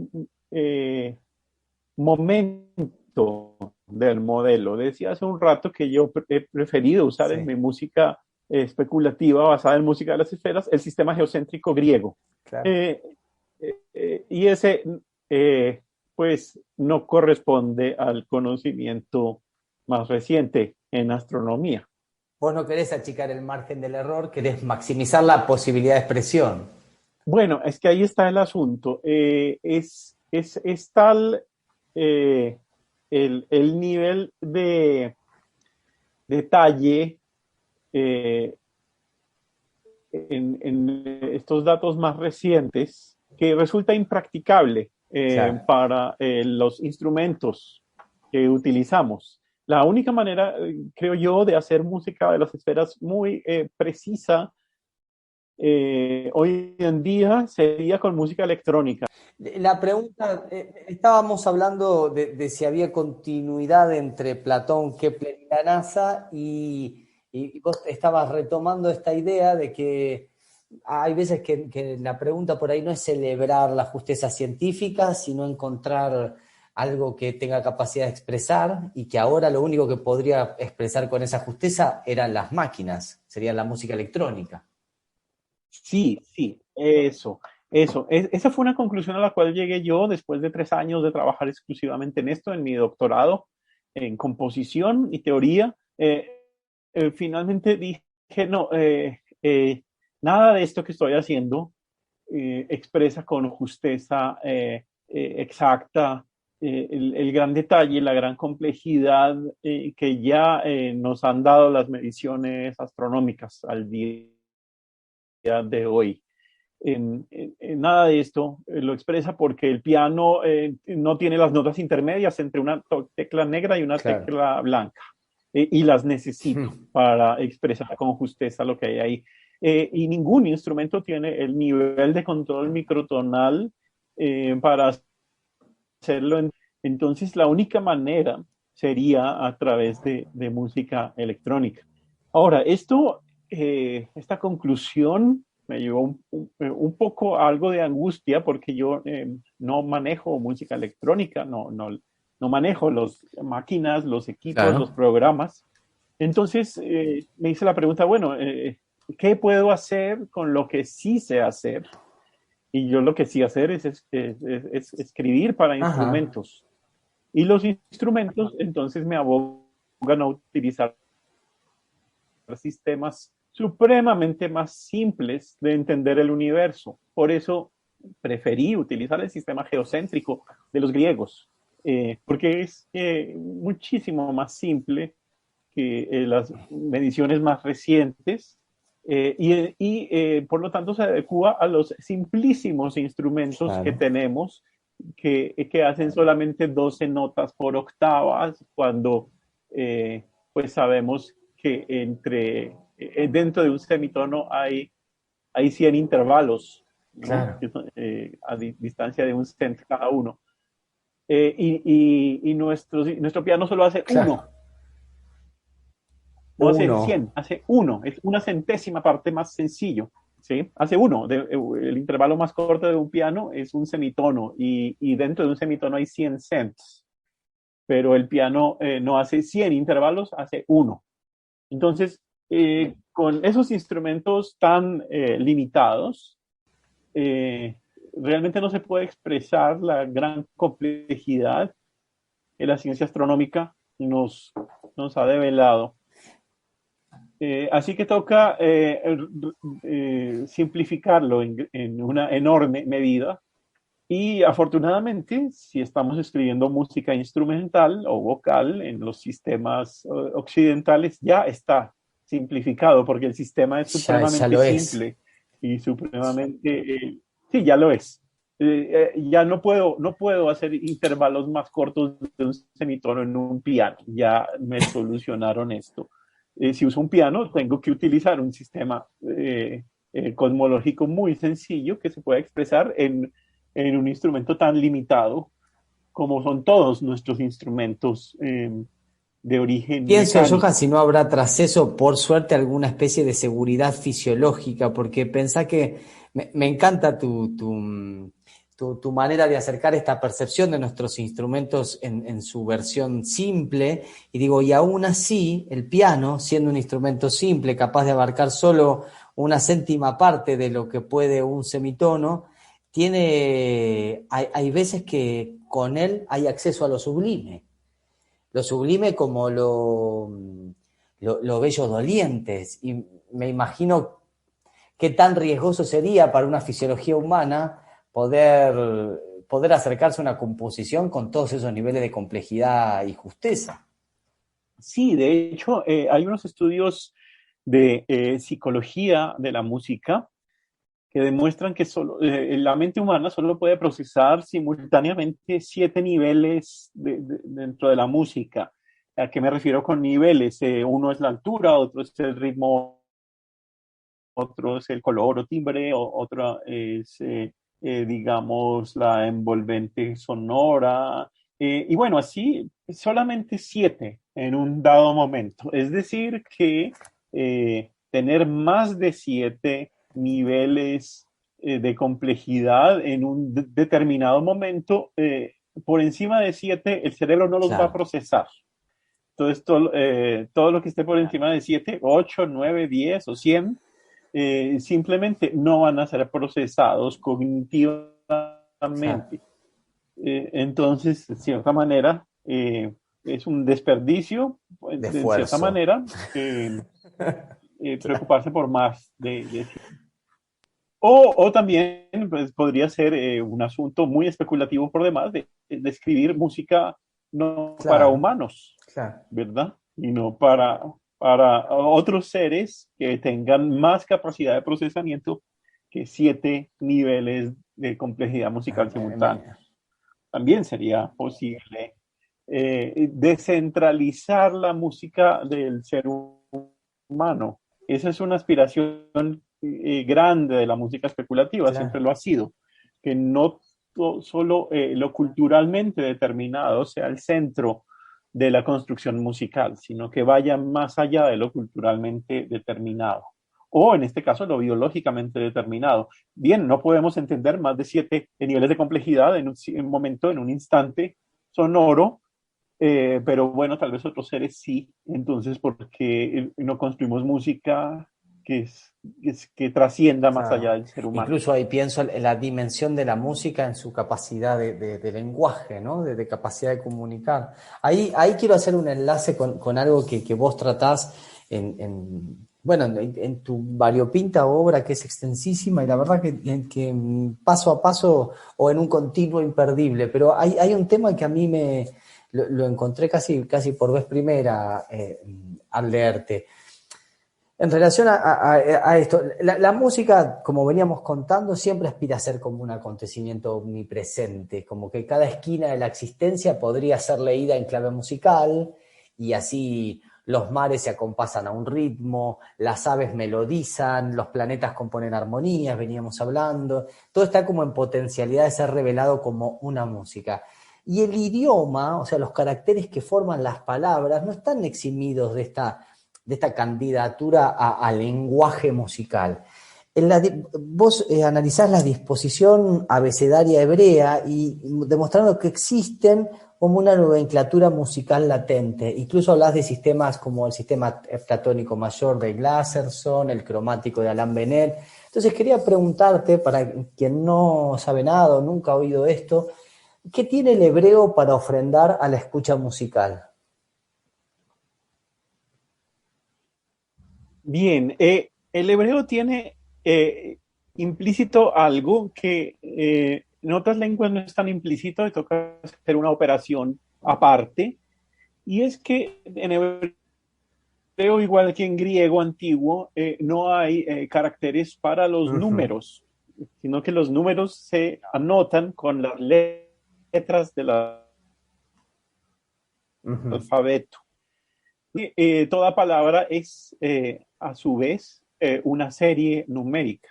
momento del modelo. Decía hace un rato que yo he preferido usar en Sí, mi música especulativa basada en música de las esferas el sistema geocéntrico griego. claro. Eh, y ese, eh, pues, no corresponde al conocimiento más reciente en astronomía. Vos no querés achicar el margen del error, querés maximizar la posibilidad de expresión. Bueno, es que ahí está el asunto. Es tal eh, el nivel de detalle eh, en estos datos más recientes que resulta impracticable Claro. para los instrumentos que utilizamos. La única manera, creo yo, de hacer música de las esferas muy precisa hoy en día sería con música electrónica. La pregunta, estábamos hablando de si había continuidad entre Platón, Kepler y la NASA, y vos estabas retomando esta idea de que hay veces que la pregunta por ahí no es celebrar la justeza científica, sino encontrar algo que tenga capacidad de expresar y que ahora lo único que podría expresar con esa justeza eran las máquinas, sería la música electrónica. Sí, sí, eso. Esa fue una conclusión a la cual llegué yo después de 3 años de trabajar exclusivamente en esto, en mi doctorado en composición y teoría. Finalmente dije, no, nada de esto que estoy haciendo expresa con justeza exacta el gran detalle, la gran complejidad que ya nos han dado las mediciones astronómicas al día de hoy. Nada de esto lo expresa porque el piano no tiene las notas intermedias entre una tecla negra y una Claro. tecla blanca, y las necesito para expresar con justeza lo que hay ahí. Y ningún instrumento tiene el nivel de control microtonal para hacerlo. Entonces, la única manera sería a través de música electrónica. Ahora, esta conclusión me llevó un poco a algo de angustia porque yo no manejo música electrónica, no manejo las máquinas, los equipos, los Claro. programas. Entonces me hice la pregunta, bueno, ¿qué puedo hacer con lo que sí sé hacer? Y yo lo que sí hacer es escribir para Ajá. instrumentos. Y los instrumentos entonces me abogan a utilizar sistemas supremamente más simples de entender el universo. Por eso preferí utilizar el sistema geocéntrico de los griegos, porque es muchísimo más simple que las mediciones más recientes por lo tanto se adecua a los simplísimos instrumentos que Claro. tenemos que hacen solamente 12 notas por octavas cuando pues sabemos que dentro de un semitono hay 100 intervalos, ¿no? Claro. A distancia de un cent cada uno. Y nuestro piano solo hace Claro. uno, no hace Uno. 100, hace uno, es una centésima parte más sencillo. ¿Sí? Hace uno, el intervalo más corto de un piano es un semitono y dentro de un semitono hay 100 cents, pero el piano no hace 100 intervalos, hace uno. Entonces, con esos instrumentos tan limitados, eh, realmente no se puede expresar la gran complejidad que la ciencia astronómica nos ha develado. Así que toca simplificarlo en una enorme medida. Y afortunadamente, si estamos escribiendo música instrumental o vocal en los sistemas occidentales, ya está simplificado porque el sistema es Ya supremamente lo es. simple y supremamente, sí, ya lo es. Ya no puedo hacer intervalos más cortos de un semitono en un piano. Ya me solucionaron esto. Si uso un piano, tengo que utilizar un sistema cosmológico muy sencillo que se pueda expresar en un instrumento tan limitado como son todos nuestros instrumentos de origen Pienso, mecánico. Johan, si no habrá tras eso, por suerte, alguna especie de seguridad fisiológica, porque pensá que me encanta tu manera de acercar esta percepción de nuestros instrumentos en su versión simple, y digo, y aún así, el piano, siendo un instrumento simple, capaz de abarcar solo una céntima parte de lo que puede un semitono, hay veces que con él hay acceso a lo sublime como lo bello dolientes. Y me imagino qué tan riesgoso sería para una fisiología humana poder acercarse a una composición con todos esos niveles de complejidad y justeza. Sí, de hecho, hay unos estudios de psicología de la música que demuestran que la mente humana solo puede procesar simultáneamente 7 niveles dentro de la música. ¿A qué me refiero con niveles? Uno es la altura, otro es el ritmo, otro es el color o timbre, otro es, digamos, la envolvente sonora. Y bueno, así solamente 7 en un dado momento. Es decir, que tener más de 7 niveles de complejidad en un determinado momento, por encima de 7, el cerebro no los va a procesar. Entonces, todo lo que esté por encima de 7, 8, 9, 10 o 100, simplemente no van a ser procesados cognitivamente. Entonces, de cierta manera, es un desperdicio, de cierta manera, preocuparse por más o también pues, podría ser un asunto muy especulativo por demás de escribir música no para humanos, ¿verdad? Y no para otros seres que tengan más capacidad de procesamiento que 7 niveles de complejidad musical simultánea. También sería posible descentralizar la música del ser humano. Esa es una aspiración grande de la música especulativa, siempre lo ha sido, que no solo lo culturalmente determinado sea el centro de la construcción musical, sino que vaya más allá de lo culturalmente determinado, o en este caso lo biológicamente determinado. Bien, no podemos entender más de 7 niveles de complejidad en un momento, en un instante sonoro, pero bueno, tal vez otros seres sí. Entonces, ¿por qué no construimos música que trascienda más allá del ser humano? Incluso ahí pienso en la dimensión de la música en su capacidad de lenguaje, ¿no? De capacidad de comunicar. Ahí quiero hacer un enlace con algo que vos tratás en tu variopinta obra, que es extensísima, y la verdad que paso a paso o en un continuo imperdible, pero hay un tema que a mí lo encontré casi por vez primera al leerte. En relación a esto, la música, como veníamos contando, siempre aspira a ser como un acontecimiento omnipresente, como que cada esquina de la existencia podría ser leída en clave musical, y así los mares se acompasan a un ritmo, las aves melodizan, los planetas componen armonías, veníamos hablando, todo está como en potencialidad de ser revelado como una música. Y el idioma, o sea, los caracteres que forman las palabras, no están eximidos de esta candidatura a lenguaje musical. Vos analizás la disposición abecedaria hebrea y demostrando que existen como una nomenclatura musical latente. Incluso hablas de sistemas como el sistema platónico mayor de Glasserson, el cromático de Alain Benet. Entonces quería preguntarte, para quien no sabe nada o nunca ha oído esto, ¿qué tiene el hebreo para ofrendar a la escucha musical? Bien, el hebreo tiene implícito algo que en otras lenguas no es tan implícito y toca hacer una operación aparte, y es que en hebreo, igual que en griego antiguo, no hay caracteres para los números, sino que los números se anotan con las letras del alfabeto. Y toda palabra es a su vez una serie numérica.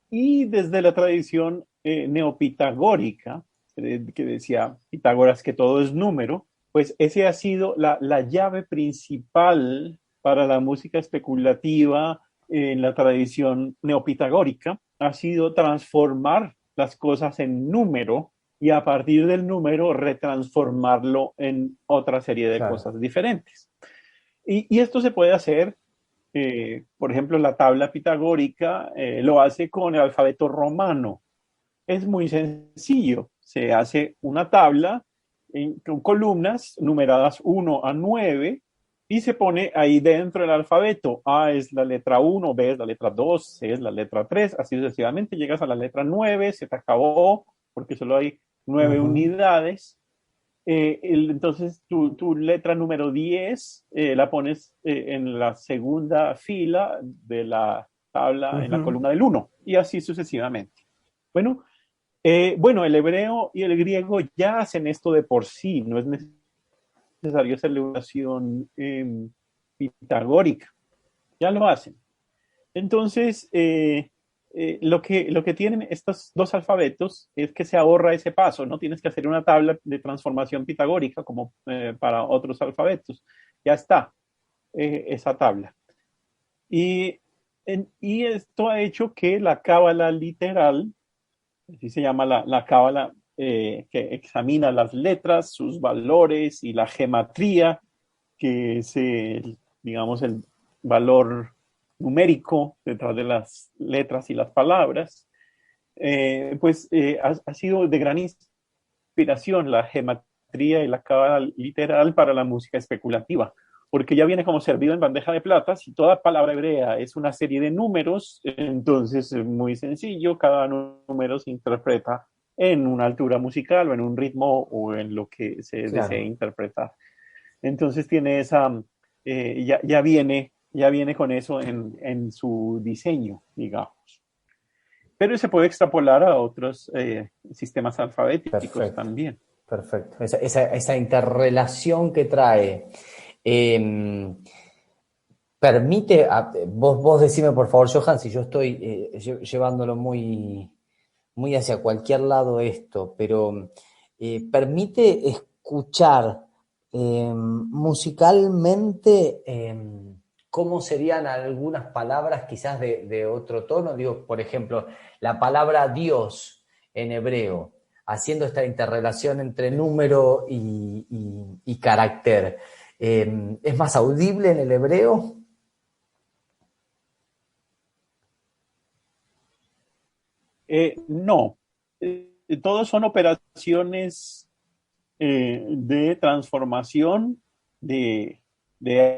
Y desde la tradición neopitagórica, que decía Pitágoras que todo es número, pues ese ha sido la llave principal para la música especulativa en la tradición neopitagórica, ha sido transformar las cosas en número y a partir del número retransformarlo en otra serie de cosas diferentes. Y esto se puede hacer, por ejemplo, la tabla pitagórica lo hace con el alfabeto romano. Es muy sencillo, se hace una tabla con columnas numeradas 1 a 9 y se pone ahí dentro el alfabeto. A es la letra 1, B es la letra 2, C es la letra 3, así sucesivamente. Llegas a la letra 9, se te acabó porque solo hay 9 unidades. Entonces tu letra número 10 la pones en la segunda fila de la tabla, en la columna del 1 y así sucesivamente. Bueno, el hebreo y el griego ya hacen esto de por sí, no es necesario hacer la oración pitagórica, ya lo hacen. Entonces, lo que tienen estos dos alfabetos es que se ahorra ese paso, no tienes que hacer una tabla de transformación pitagórica como para otros alfabetos, ya está esa tabla. Y esto ha hecho que la cábala literal, así se llama la cábala, que examina las letras, sus valores y la gematría, que es, digamos, el valor numérico detrás de las letras y las palabras, ha sido de gran inspiración la gematría y la cábala literal para la música especulativa, porque ya viene como servido en bandeja de plata. Si toda palabra hebrea es una serie de números, entonces es muy sencillo, cada número se interpreta en una altura musical o en un ritmo o en lo que se desee interpretar. Entonces tiene esa, ya viene con eso en su diseño, digamos. Pero se puede extrapolar a otros sistemas alfabéticos también. Perfecto. Esa interrelación que trae permite, vos decime por favor, Johan, si yo estoy llevándolo muy, muy hacia cualquier lado esto, pero permite escuchar musicalmente cómo serían algunas palabras quizás de otro tono. Digo, por ejemplo, la palabra Dios en hebreo, haciendo esta interrelación entre número y carácter. ¿Es más audible en el hebreo? No. Todos son operaciones de transformación de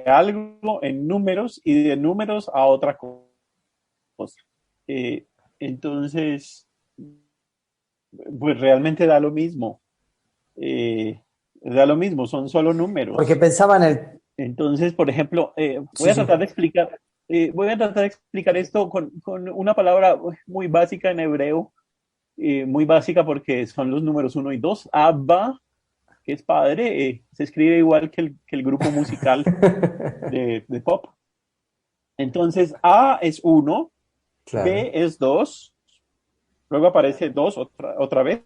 algo en números y de números a otra cosa. Entonces, pues realmente da lo mismo. Son solo números. Porque pensaba en el... Entonces, por ejemplo, voy a tratar de explicar esto con una palabra muy básica en hebreo, muy básica porque son los números 1 y 2. Abba, que es padre, se escribe igual que el grupo musical de pop. Entonces, A es 1, B es 2, luego aparece 2 otra vez.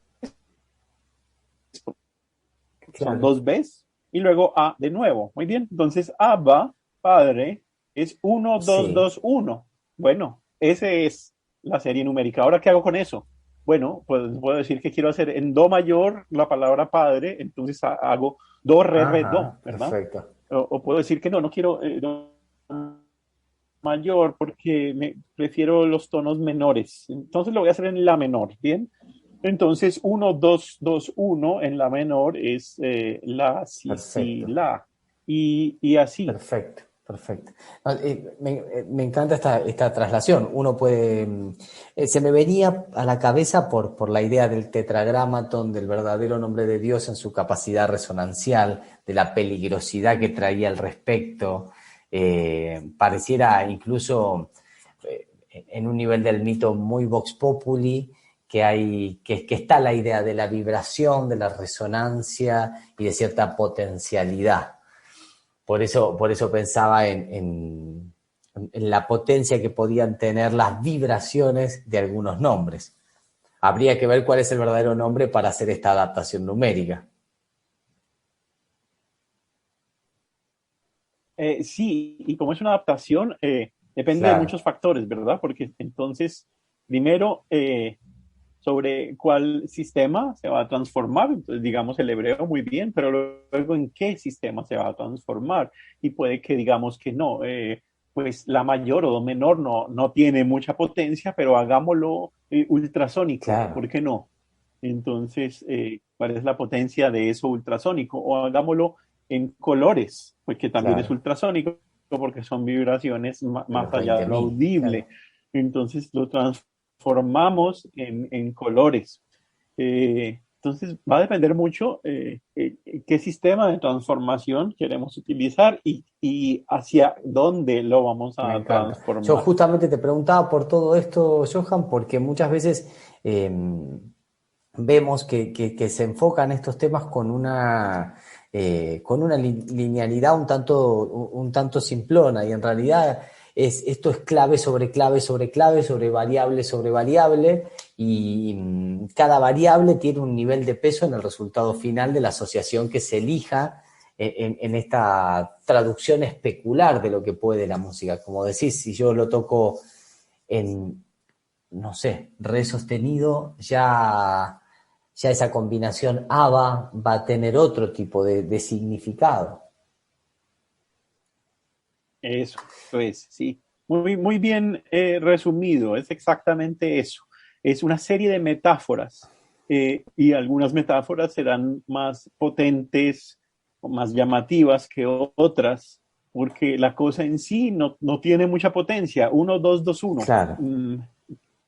Son 2 Bs y luego A de nuevo. Muy bien. Entonces, Abba, padre, es 1, 2, 2, 1. Bueno, esa es la serie numérica. Ahora, ¿qué hago con eso? Bueno, pues puedo decir que quiero hacer en do mayor la palabra padre, entonces hago do, re, re, do, ¿verdad? Perfecto. O puedo decir que no quiero do mayor porque prefiero los tonos menores. Entonces lo voy a hacer en la menor, ¿bien? Entonces 1, 2, 2, 1 en la menor es la, si, si, la. Y así. Perfecto. Me encanta esta traslación. Uno puede... se me venía a la cabeza por la idea del tetragramaton, del verdadero nombre de Dios en su capacidad resonancial, de la peligrosidad que traía al respecto. Pareciera incluso en un nivel del mito muy vox populi, que está la idea de la vibración, de la resonancia y de cierta potencialidad. Por eso pensaba en la potencia que podían tener las vibraciones de algunos nombres. Habría que ver cuál es el verdadero nombre para hacer esta adaptación numérica. Sí, y como es una adaptación, depende de Claro, muchos factores, ¿verdad? Porque entonces, primero, sobre cuál sistema se va a transformar. Entonces, digamos el hebreo muy bien, pero luego en qué sistema se va a transformar. Y puede que digamos que no, pues la mayor o do menor no tiene mucha potencia, pero hagámoslo ultrasónico, claro, ¿por qué no? Entonces, ¿cuál es la potencia de eso ultrasónico? O hagámoslo en colores, pues que también es claro. ultrasónico, porque son vibraciones De los más allá de lo 20.000, audible. claro. Entonces lo transformamos en colores. Entonces va a depender mucho qué sistema de transformación queremos utilizar y hacia dónde lo vamos Me a encanta. Yo transformar. justamente te preguntaba por todo esto, Johan, porque muchas veces vemos que se enfocan estos temas con una linealidad un tanto simplona y en realidad esto es clave sobre clave sobre clave, sobre variable y cada variable tiene un nivel de peso en el resultado final de la asociación que se elija en esta traducción especular de lo que puede la música. Como decís, si yo lo toco en, no sé, re sostenido, ya esa combinación ABA va a tener otro tipo de significado. Eso es, sí. Muy bien resumido, es exactamente eso. Es una serie de metáforas y algunas metáforas serán más potentes o más llamativas que otras, porque la cosa en sí no tiene mucha potencia. Uno, dos, dos, uno. Claro.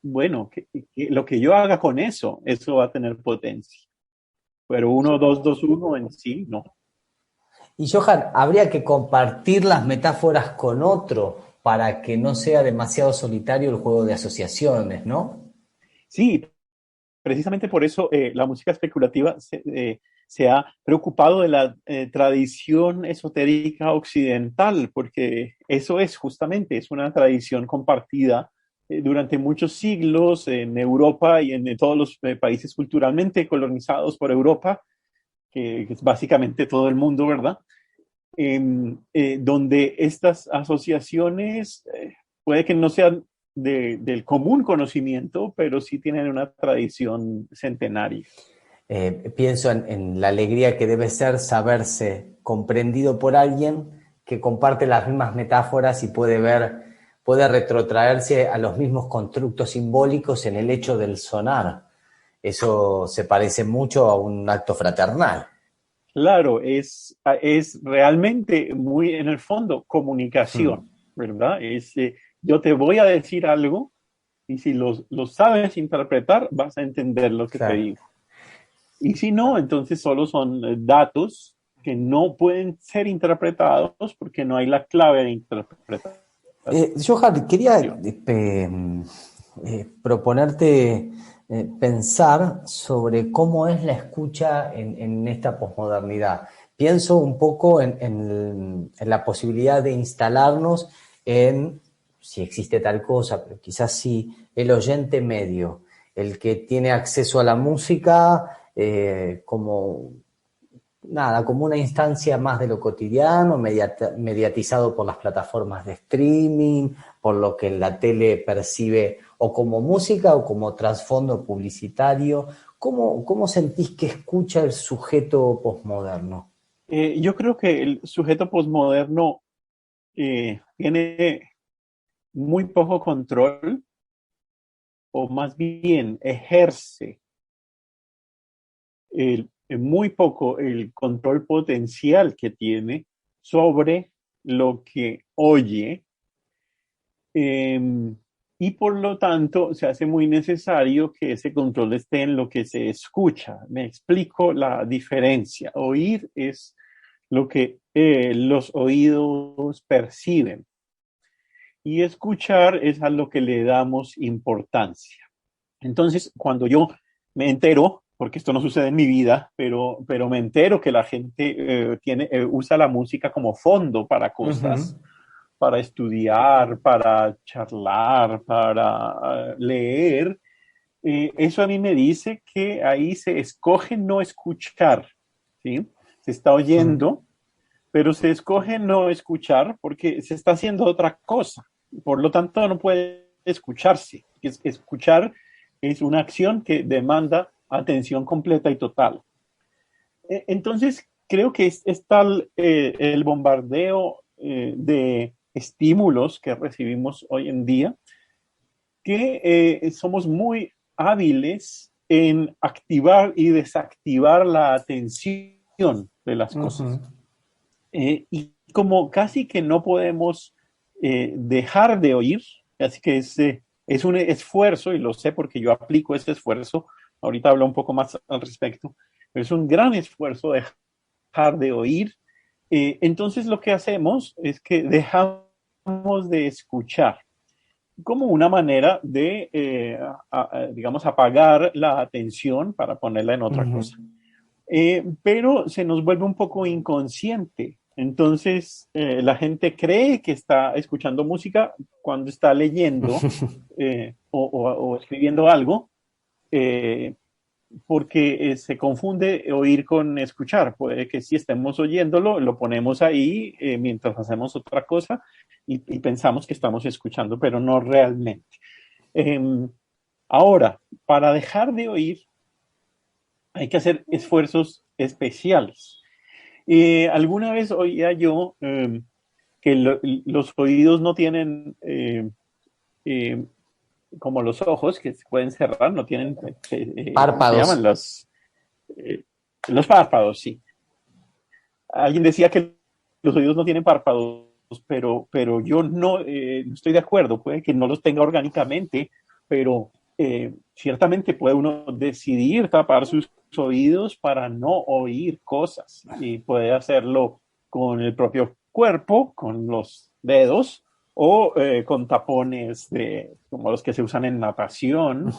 Bueno, lo que yo haga con eso va a tener potencia. Pero uno, dos, dos, uno en sí, no. Y Johan, habría que compartir las metáforas con otro para que no sea demasiado solitario el juego de asociaciones, ¿no? Sí, precisamente por eso la música especulativa se ha preocupado de la tradición esotérica occidental, porque eso es justamente, es una tradición compartida durante muchos siglos en Europa y en todos los países culturalmente colonizados por Europa, que es básicamente todo el mundo, ¿verdad? Donde estas asociaciones puede que no sean del común conocimiento, pero sí tienen una tradición centenaria. Pienso en la alegría que debe ser saberse comprendido por alguien que comparte las mismas metáforas y puede retrotraerse a los mismos constructos simbólicos en el hecho del sonar. Eso se parece mucho a un acto fraternal. Claro, es realmente muy en el fondo Hmm. comunicación, ¿verdad? Yo te voy a decir algo y si lo sabes interpretar, vas a entender lo que te Claro. digo. Y si no, entonces solo son datos que no pueden ser interpretados porque no hay la clave de interpretación. Johan, quería proponerte pensar sobre cómo es la escucha en esta posmodernidad. Pienso un poco en la posibilidad de instalarnos en, si existe tal cosa, pero quizás sí, el oyente medio, el que tiene acceso a la música como nada, como una instancia más de lo cotidiano, mediatizado por las plataformas de streaming, por lo que la tele percibe o como música o como trasfondo publicitario. ¿Cómo sentís que escucha el sujeto posmoderno? Yo creo que el sujeto posmoderno tiene muy poco control o más bien ejerce muy poco el control potencial que tiene sobre lo que oye eh, y por lo tanto se hace muy necesario que ese control esté en lo que se escucha. Me explico la diferencia. Oír es lo que los oídos perciben y escuchar es a lo que le damos importancia. Entonces, cuando yo me entero, porque esto no sucede en mi vida, pero me entero que la gente usa la música como fondo para cosas, Uh-huh. para estudiar, para charlar, para leer, eso a mí me dice que ahí se escoge no escuchar, ¿sí? Se está Uh-huh. oyendo, pero se escoge no escuchar porque se está haciendo otra cosa. Por lo tanto, no puede escucharse. Escuchar es una acción que demanda atención completa y total. Entonces, creo que es tal el bombardeo de estímulos que recibimos hoy en día que somos muy hábiles en activar y desactivar la atención de las cosas. Y como casi que no podemos dejar de oír, así que es un esfuerzo, y lo sé porque yo aplico ese esfuerzo, ahorita hablo un poco más al respecto, pero es un gran esfuerzo dejar de oír. Entonces lo que hacemos es que dejamos de escuchar como una manera de, digamos, apagar la atención para ponerla en otra cosa. Pero se nos vuelve un poco inconsciente. Entonces, la gente cree que está escuchando música cuando está leyendo o escribiendo algo, porque se confunde oír con escuchar. Puede que si estemos oyéndolo, lo ponemos ahí mientras hacemos otra cosa y pensamos que estamos escuchando, pero no realmente. Ahora, para dejar de oír, hay que hacer esfuerzos especiales. Alguna vez oía yo que los oídos no tienen, como los ojos, que se pueden cerrar, no tienen párpados. ¿cómo se llaman? Los párpados, sí. Alguien decía que los oídos no tienen párpados, pero yo no estoy de acuerdo. Puede que no los tenga orgánicamente, pero ciertamente puede uno decidir tapar sus oídos para no oír cosas, y puede hacerlo con el propio cuerpo, con los dedos, o con tapones como los que se usan en natación.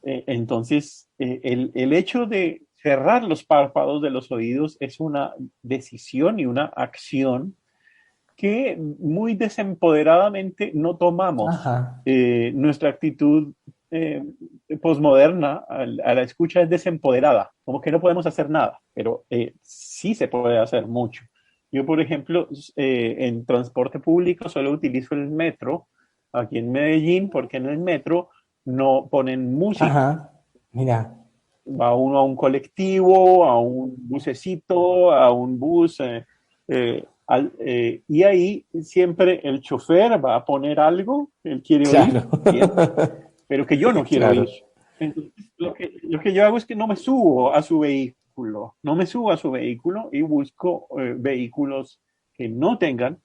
Entonces, el hecho de cerrar los párpados de los oídos es una decisión y una acción que muy desempoderadamente no tomamos. Nuestra actitud posmoderna a la escucha es desempoderada, como que no podemos hacer nada, pero sí se puede hacer mucho. Yo, por ejemplo, en transporte público solo utilizo el metro aquí en Medellín, porque en el metro no ponen música. Mira. Va uno a un colectivo, a un bucecito, a un bus, y ahí siempre el chofer va a poner algo que él quiere oír, bien, pero que yo no quiero oír. Entonces, lo que yo hago es que no me subo a su vehículo, y busco vehículos que no tengan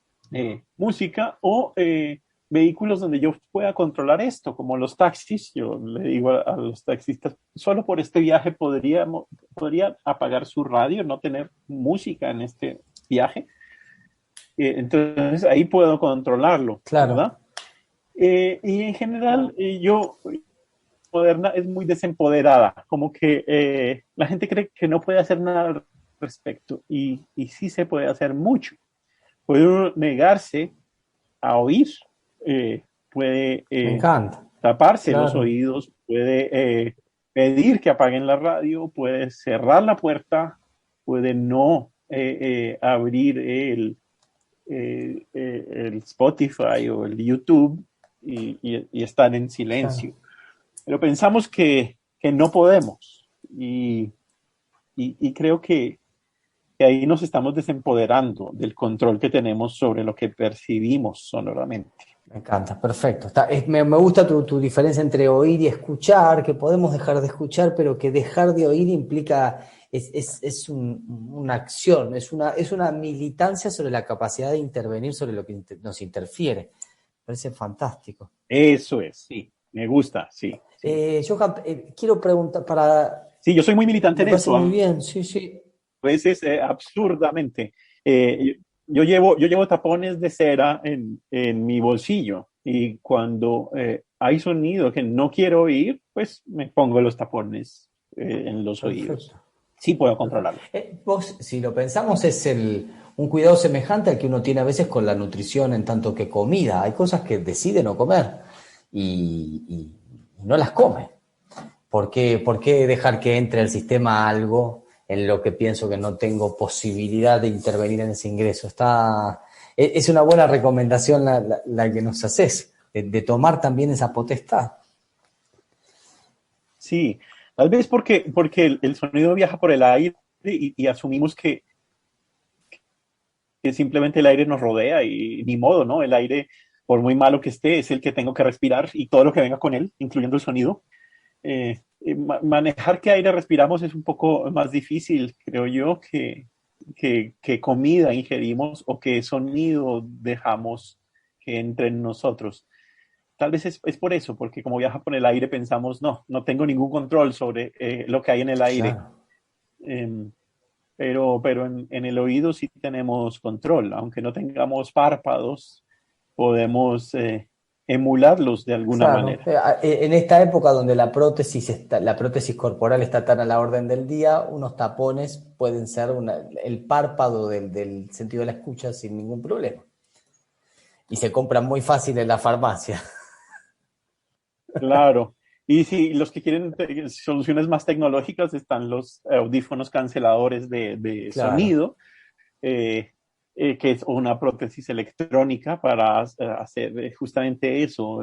música, o vehículos donde yo pueda controlar esto, como los taxis. Yo le digo a los taxistas, solo por este viaje podría apagar su radio, no tener música en este viaje. Entonces ahí puedo controlarlo, ¿verdad? Y en general, moderna es muy desempoderada, como que la gente cree que no puede hacer nada al respecto, y sí se puede hacer mucho. Puede uno negarse a oír, puede taparse los oídos, puede pedir que apaguen la radio, puede cerrar la puerta, puede no abrir el Spotify o el YouTube y estar en silencio. Pero pensamos que no podemos, y creo que ahí nos estamos desempoderando del control que tenemos sobre lo que percibimos sonoramente. Me encanta, perfecto. Me gusta tu diferencia entre oír y escuchar, que podemos dejar de escuchar, pero que dejar de oír implica, es una acción, es una militancia sobre la capacidad de intervenir sobre lo que nos interfiere. Me parece fantástico. Eso es, sí, me gusta, sí. Johan, quiero preguntar para... Sí, yo soy muy militante en eso. Muy bien, sí. A veces, absurdamente. Yo llevo tapones de cera en mi bolsillo, y cuando hay sonido que no quiero oír, pues me pongo los tapones en los oídos. Sí puedo controlarlo. Vos, si lo pensamos, es un cuidado semejante al que uno tiene a veces con la nutrición en tanto que comida. Hay cosas que decide no comer y no las come. ¿Por qué dejar que entre al sistema algo en lo que pienso que no tengo posibilidad de intervenir en ese ingreso. Es una buena recomendación la que nos haces, de tomar también esa potestad. Sí, tal vez porque el sonido viaja por el aire y asumimos que simplemente el aire nos rodea y ni modo, ¿no? El aire, por muy malo que esté, es el que tengo que respirar y todo lo que venga con él, incluyendo el sonido. Manejar qué aire respiramos es un poco más difícil, creo yo, que comida ingerimos o qué sonido dejamos que entre en nosotros. Tal vez es por eso, porque como viaja por el aire pensamos, no tengo ningún control sobre lo que hay en el aire. Claro. Pero en el oído sí tenemos control, aunque no tengamos párpados, podemos emularlos de alguna Claro, manera. en esta época donde la prótesis corporal está tan a la orden del día, unos tapones pueden ser el párpado del sentido de la escucha sin ningún problema. Y se compran muy fácil en la farmacia. Claro. Y si los que quieren soluciones más tecnológicas están los audífonos canceladores de Claro. sonido, eh, que es una prótesis electrónica para hacer justamente eso,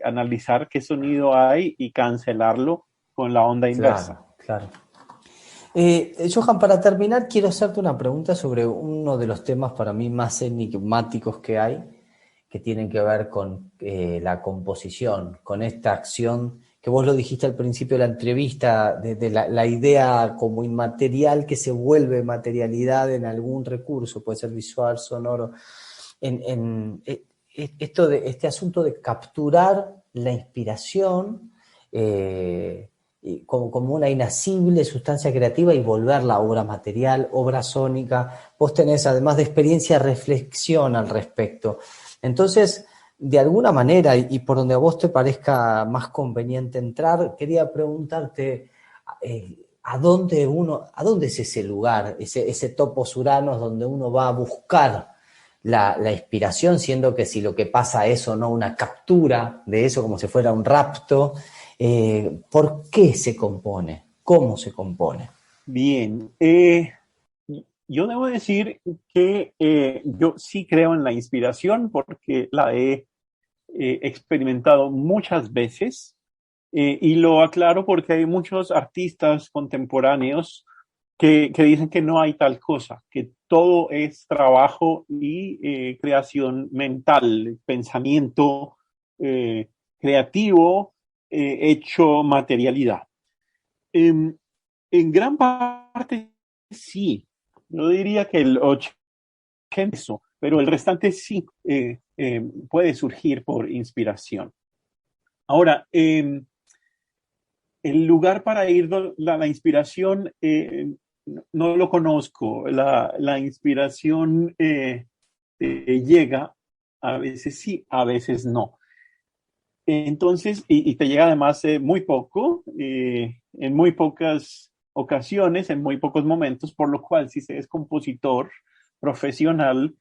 analizar qué sonido hay y cancelarlo con la onda inversa. Claro, claro. Johan, para terminar, quiero hacerte una pregunta sobre uno de los temas para mí más enigmáticos que hay, que tienen que ver con la composición, con esta acción que vos lo dijiste al principio de la entrevista, de la idea como inmaterial que se vuelve materialidad en algún recurso, puede ser visual, sonoro, este asunto de capturar la inspiración como una inasible sustancia creativa y volverla obra material, obra sónica. Vos tenés, además de experiencia, reflexión al respecto. Entonces, de alguna manera, y por donde a vos te parezca más conveniente entrar, quería preguntarte ¿a dónde es ese lugar, ese topos uranos donde uno va a buscar la inspiración, siendo que si lo que pasa es o no una captura de eso, como si fuera un rapto? ¿Por qué se compone? ¿Cómo se compone? Bien, yo debo decir que yo sí creo en la inspiración porque la he experimentado muchas veces y lo aclaro porque hay muchos artistas contemporáneos que dicen que no hay tal cosa, que todo es trabajo y creación mental, pensamiento creativo hecho materialidad. En, en gran parte sí, yo diría que el 80%, pero el restante sí puede surgir por inspiración. Ahora, el lugar para ir, la inspiración, no lo conozco. La inspiración llega, a veces sí, a veces no. Entonces, y te llega además muy poco, en muy pocas ocasiones, en muy pocos momentos, por lo cual si se es compositor profesional,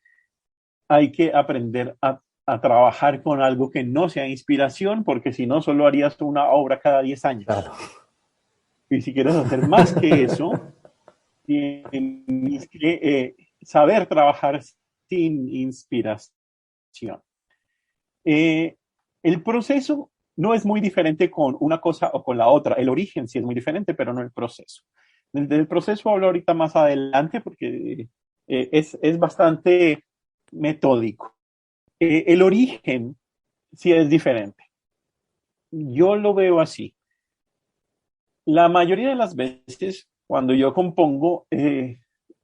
hay que aprender a trabajar con algo que no sea inspiración, porque si no, solo harías una obra cada 10 años. Claro. Y si quieres hacer más que eso, tienes que saber trabajar sin inspiración. El proceso no es muy diferente con una cosa o con la otra. El origen sí es muy diferente, pero no el proceso. Del proceso hablo ahorita más adelante porque es bastante metódico. El origen sí es diferente. Yo lo veo así. La mayoría de las veces, cuando yo compongo,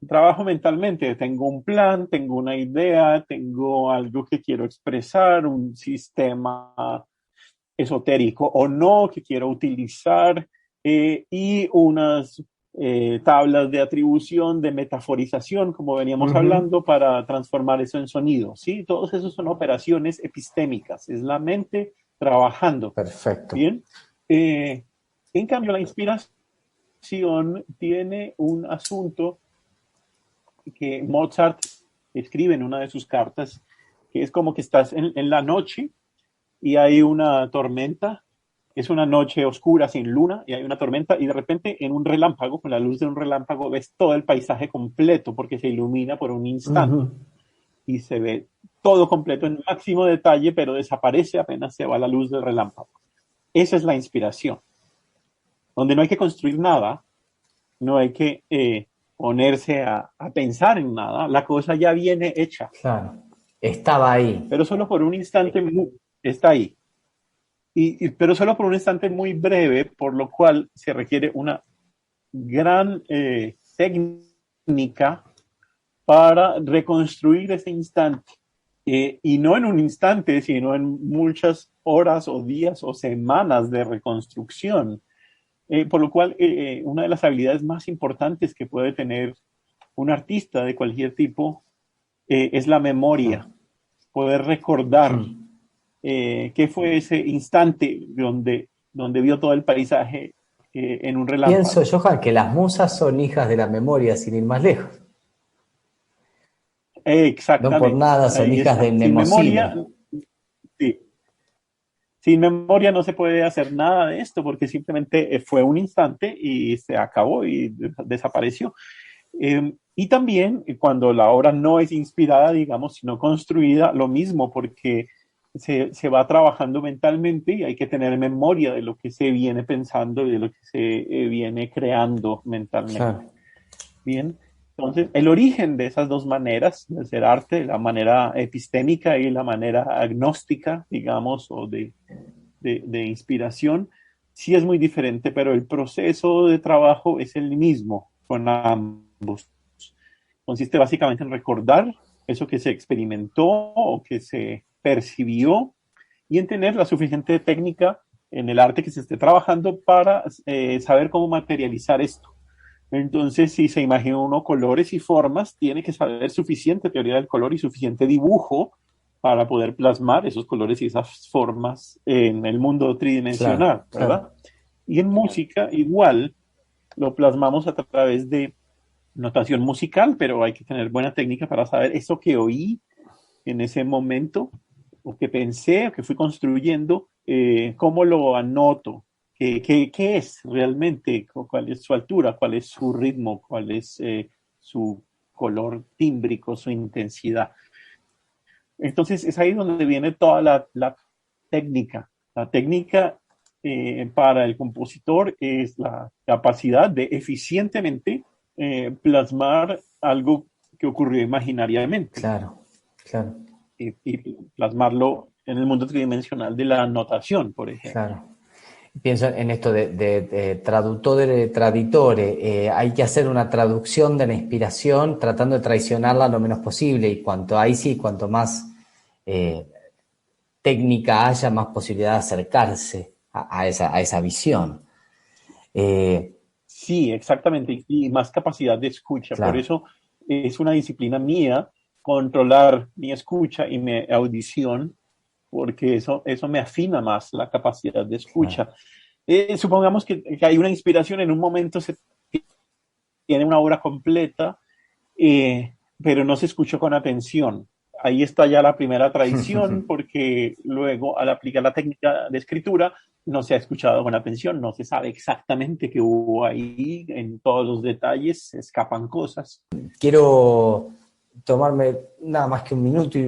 trabajo mentalmente. Tengo un plan, tengo una idea, tengo algo que quiero expresar, un sistema esotérico o no que quiero utilizar y unas tablas de atribución, de metaforización, como veníamos hablando, para transformar eso en sonido. ¿Sí? Todos esos son operaciones epistémicas. Es la mente trabajando. Perfecto. Bien. En cambio, la inspiración tiene un asunto que Mozart escribe en una de sus cartas, que es como que estás en la noche y hay una tormenta es una noche oscura sin luna y hay una tormenta y de repente en un relámpago, con la luz de un relámpago, ves todo el paisaje completo porque se ilumina por un instante y se ve todo completo en máximo detalle, pero desaparece apenas se va la luz del relámpago. Esa es la inspiración, donde no hay que construir nada, no hay que ponerse a pensar en nada, la cosa ya viene hecha. Claro, estaba ahí. Pero solo por un instante está ahí. Pero solo por un instante muy breve, por lo cual se requiere una gran técnica para reconstruir ese instante. Y no en un instante, sino en muchas horas o días o semanas de reconstrucción. Por lo cual, una de las habilidades más importantes que puede tener un artista de cualquier tipo es la memoria, poder recordar qué fue ese instante donde vio todo el paisaje en un relámpago. Pienso, Johan, que las musas son hijas de la memoria, sin ir más lejos. Exactamente. No por nada son Ahí hijas está. del Sin memoria, Mnemosine. sí. Sin memoria no se puede hacer nada de esto porque simplemente fue un instante y se acabó y desapareció. Y también cuando la obra no es inspirada, digamos, sino construida, lo mismo, porque se va trabajando mentalmente y hay que tener memoria de lo que se viene pensando y de lo que se viene creando mentalmente. Claro. Bien, entonces el origen de esas dos maneras de hacer arte, la manera epistémica y la manera agnóstica, digamos, o de inspiración, sí es muy diferente, pero el proceso de trabajo es el mismo con ambos. Consiste básicamente en recordar eso que se experimentó o que se percibió y en tener la suficiente técnica en el arte que se esté trabajando para saber cómo materializar esto. Entonces, si se imagina uno colores y formas, tiene que saber suficiente teoría del color y suficiente dibujo para poder plasmar esos colores y esas formas en el mundo tridimensional, Claro, ¿verdad? claro. Y en música igual lo plasmamos a través de notación musical, pero hay que tener buena técnica para saber eso que oí en ese momento, o que pensé, o que fui construyendo, cómo lo anoto, qué es realmente, cuál es su altura, cuál es su ritmo, cuál es su color tímbrico, su intensidad. Entonces es ahí donde viene toda la técnica. La técnica para el compositor es la capacidad de eficientemente plasmar algo que ocurrió imaginariamente. Claro, claro. Y plasmarlo en el mundo tridimensional de la notación, por ejemplo. Claro. Pienso en esto de traduttore, traditore. Hay que hacer una traducción de la inspiración tratando de traicionarla lo menos posible y cuanto más técnica haya, más posibilidad de acercarse a esa visión. Sí, exactamente, y más capacidad de escucha. Claro. Por eso es una disciplina mía controlar mi escucha y mi audición, porque eso me afina más la capacidad de escucha. Claro. Supongamos que hay una inspiración, en un momento se tiene una obra completa, pero no se escuchó con atención. Ahí está ya la primera traición, porque luego al aplicar la técnica de escritura no se ha escuchado con atención, no se sabe exactamente qué hubo ahí, en todos los detalles se escapan cosas. Quiero tomarme nada más que un minuto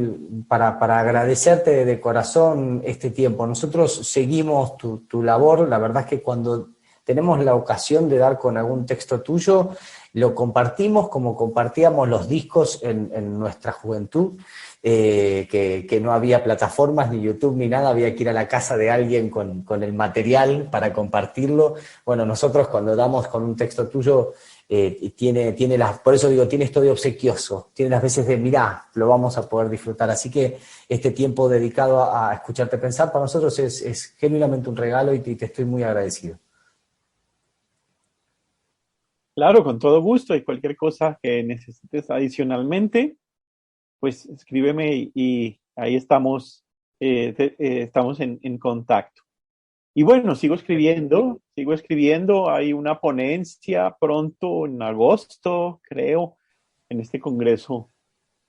para agradecerte de corazón este tiempo. Nosotros seguimos tu labor, la verdad es que cuando tenemos la ocasión de dar con algún texto tuyo, lo compartimos como compartíamos los discos en nuestra juventud, que no había plataformas, ni YouTube, ni nada, había que ir a la casa de alguien con el material para compartirlo. Bueno, nosotros cuando damos con un texto tuyo, por eso digo, tiene esto de obsequioso, tiene las veces de mirá, lo vamos a poder disfrutar. Así que este tiempo dedicado a escucharte pensar para nosotros es genuinamente un regalo y te estoy muy agradecido. Claro, con todo gusto, y cualquier cosa que necesites adicionalmente, pues escríbeme y ahí estamos, estamos en contacto. Y bueno, sigo escribiendo, hay una ponencia pronto en agosto, creo, en este congreso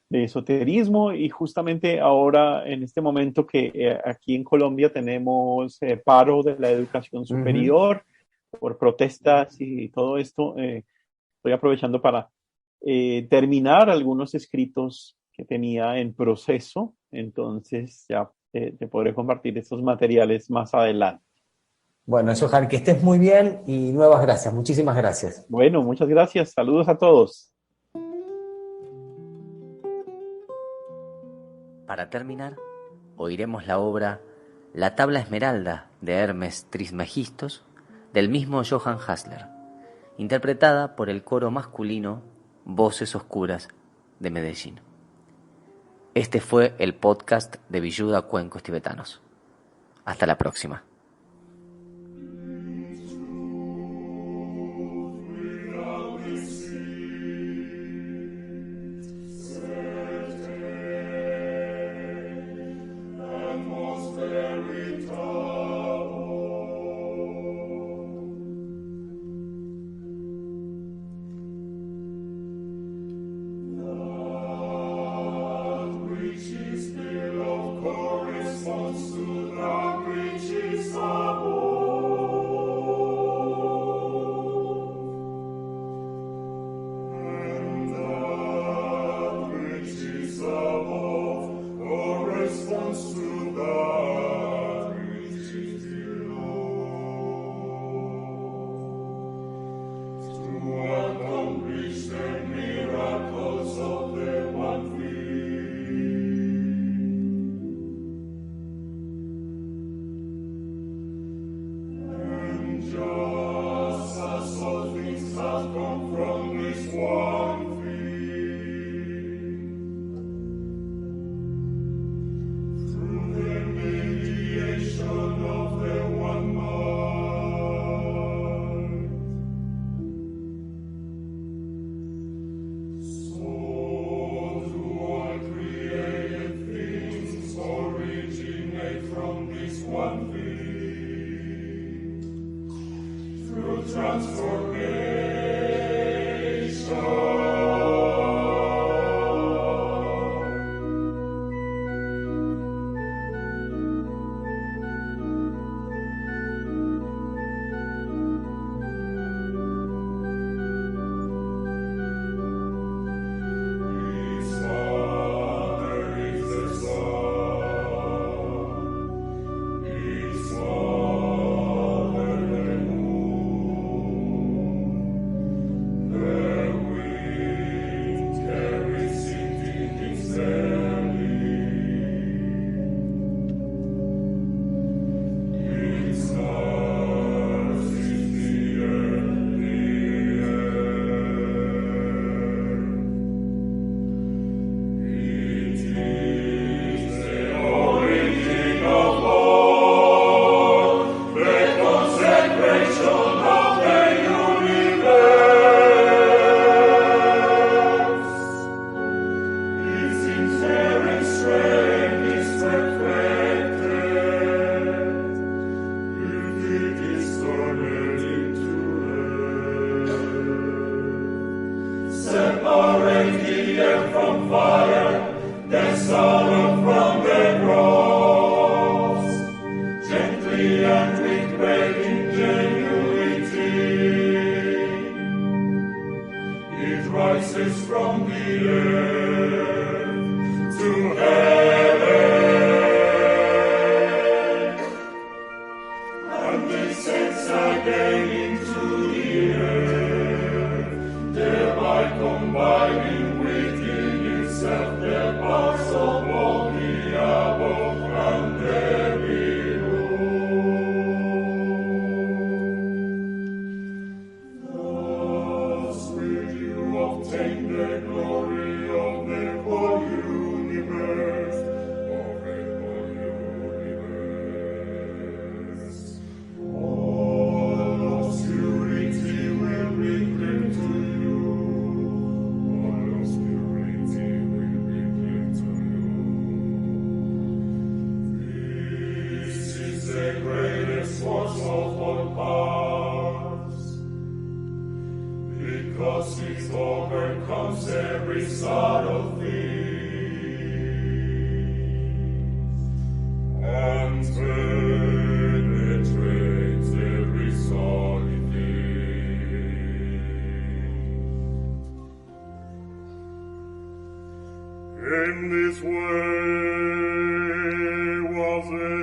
de esoterismo, y justamente ahora, en este momento que aquí en Colombia tenemos paro de la educación superior por protestas y todo esto, estoy aprovechando para terminar algunos escritos que tenía en proceso, entonces ya te podré compartir estos materiales más adelante. Bueno, Johan, que estés muy bien y nuevas gracias. Muchísimas gracias. Bueno, muchas gracias. Saludos a todos. Para terminar, oiremos la obra La tabla esmeralda de Hermes Trismegistos del mismo Johann Hassler, interpretada por el coro masculino Voces Oscuras de Medellín. Este fue el podcast de Villuda Cuencos Tibetanos. Hasta la próxima. Because it overcomes every sort of thing. In this way was the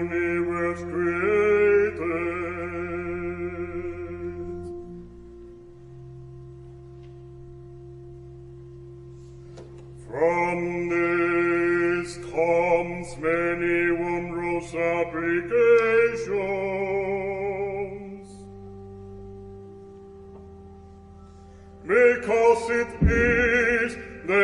universe created. From this comes many wondrous applications, because it is the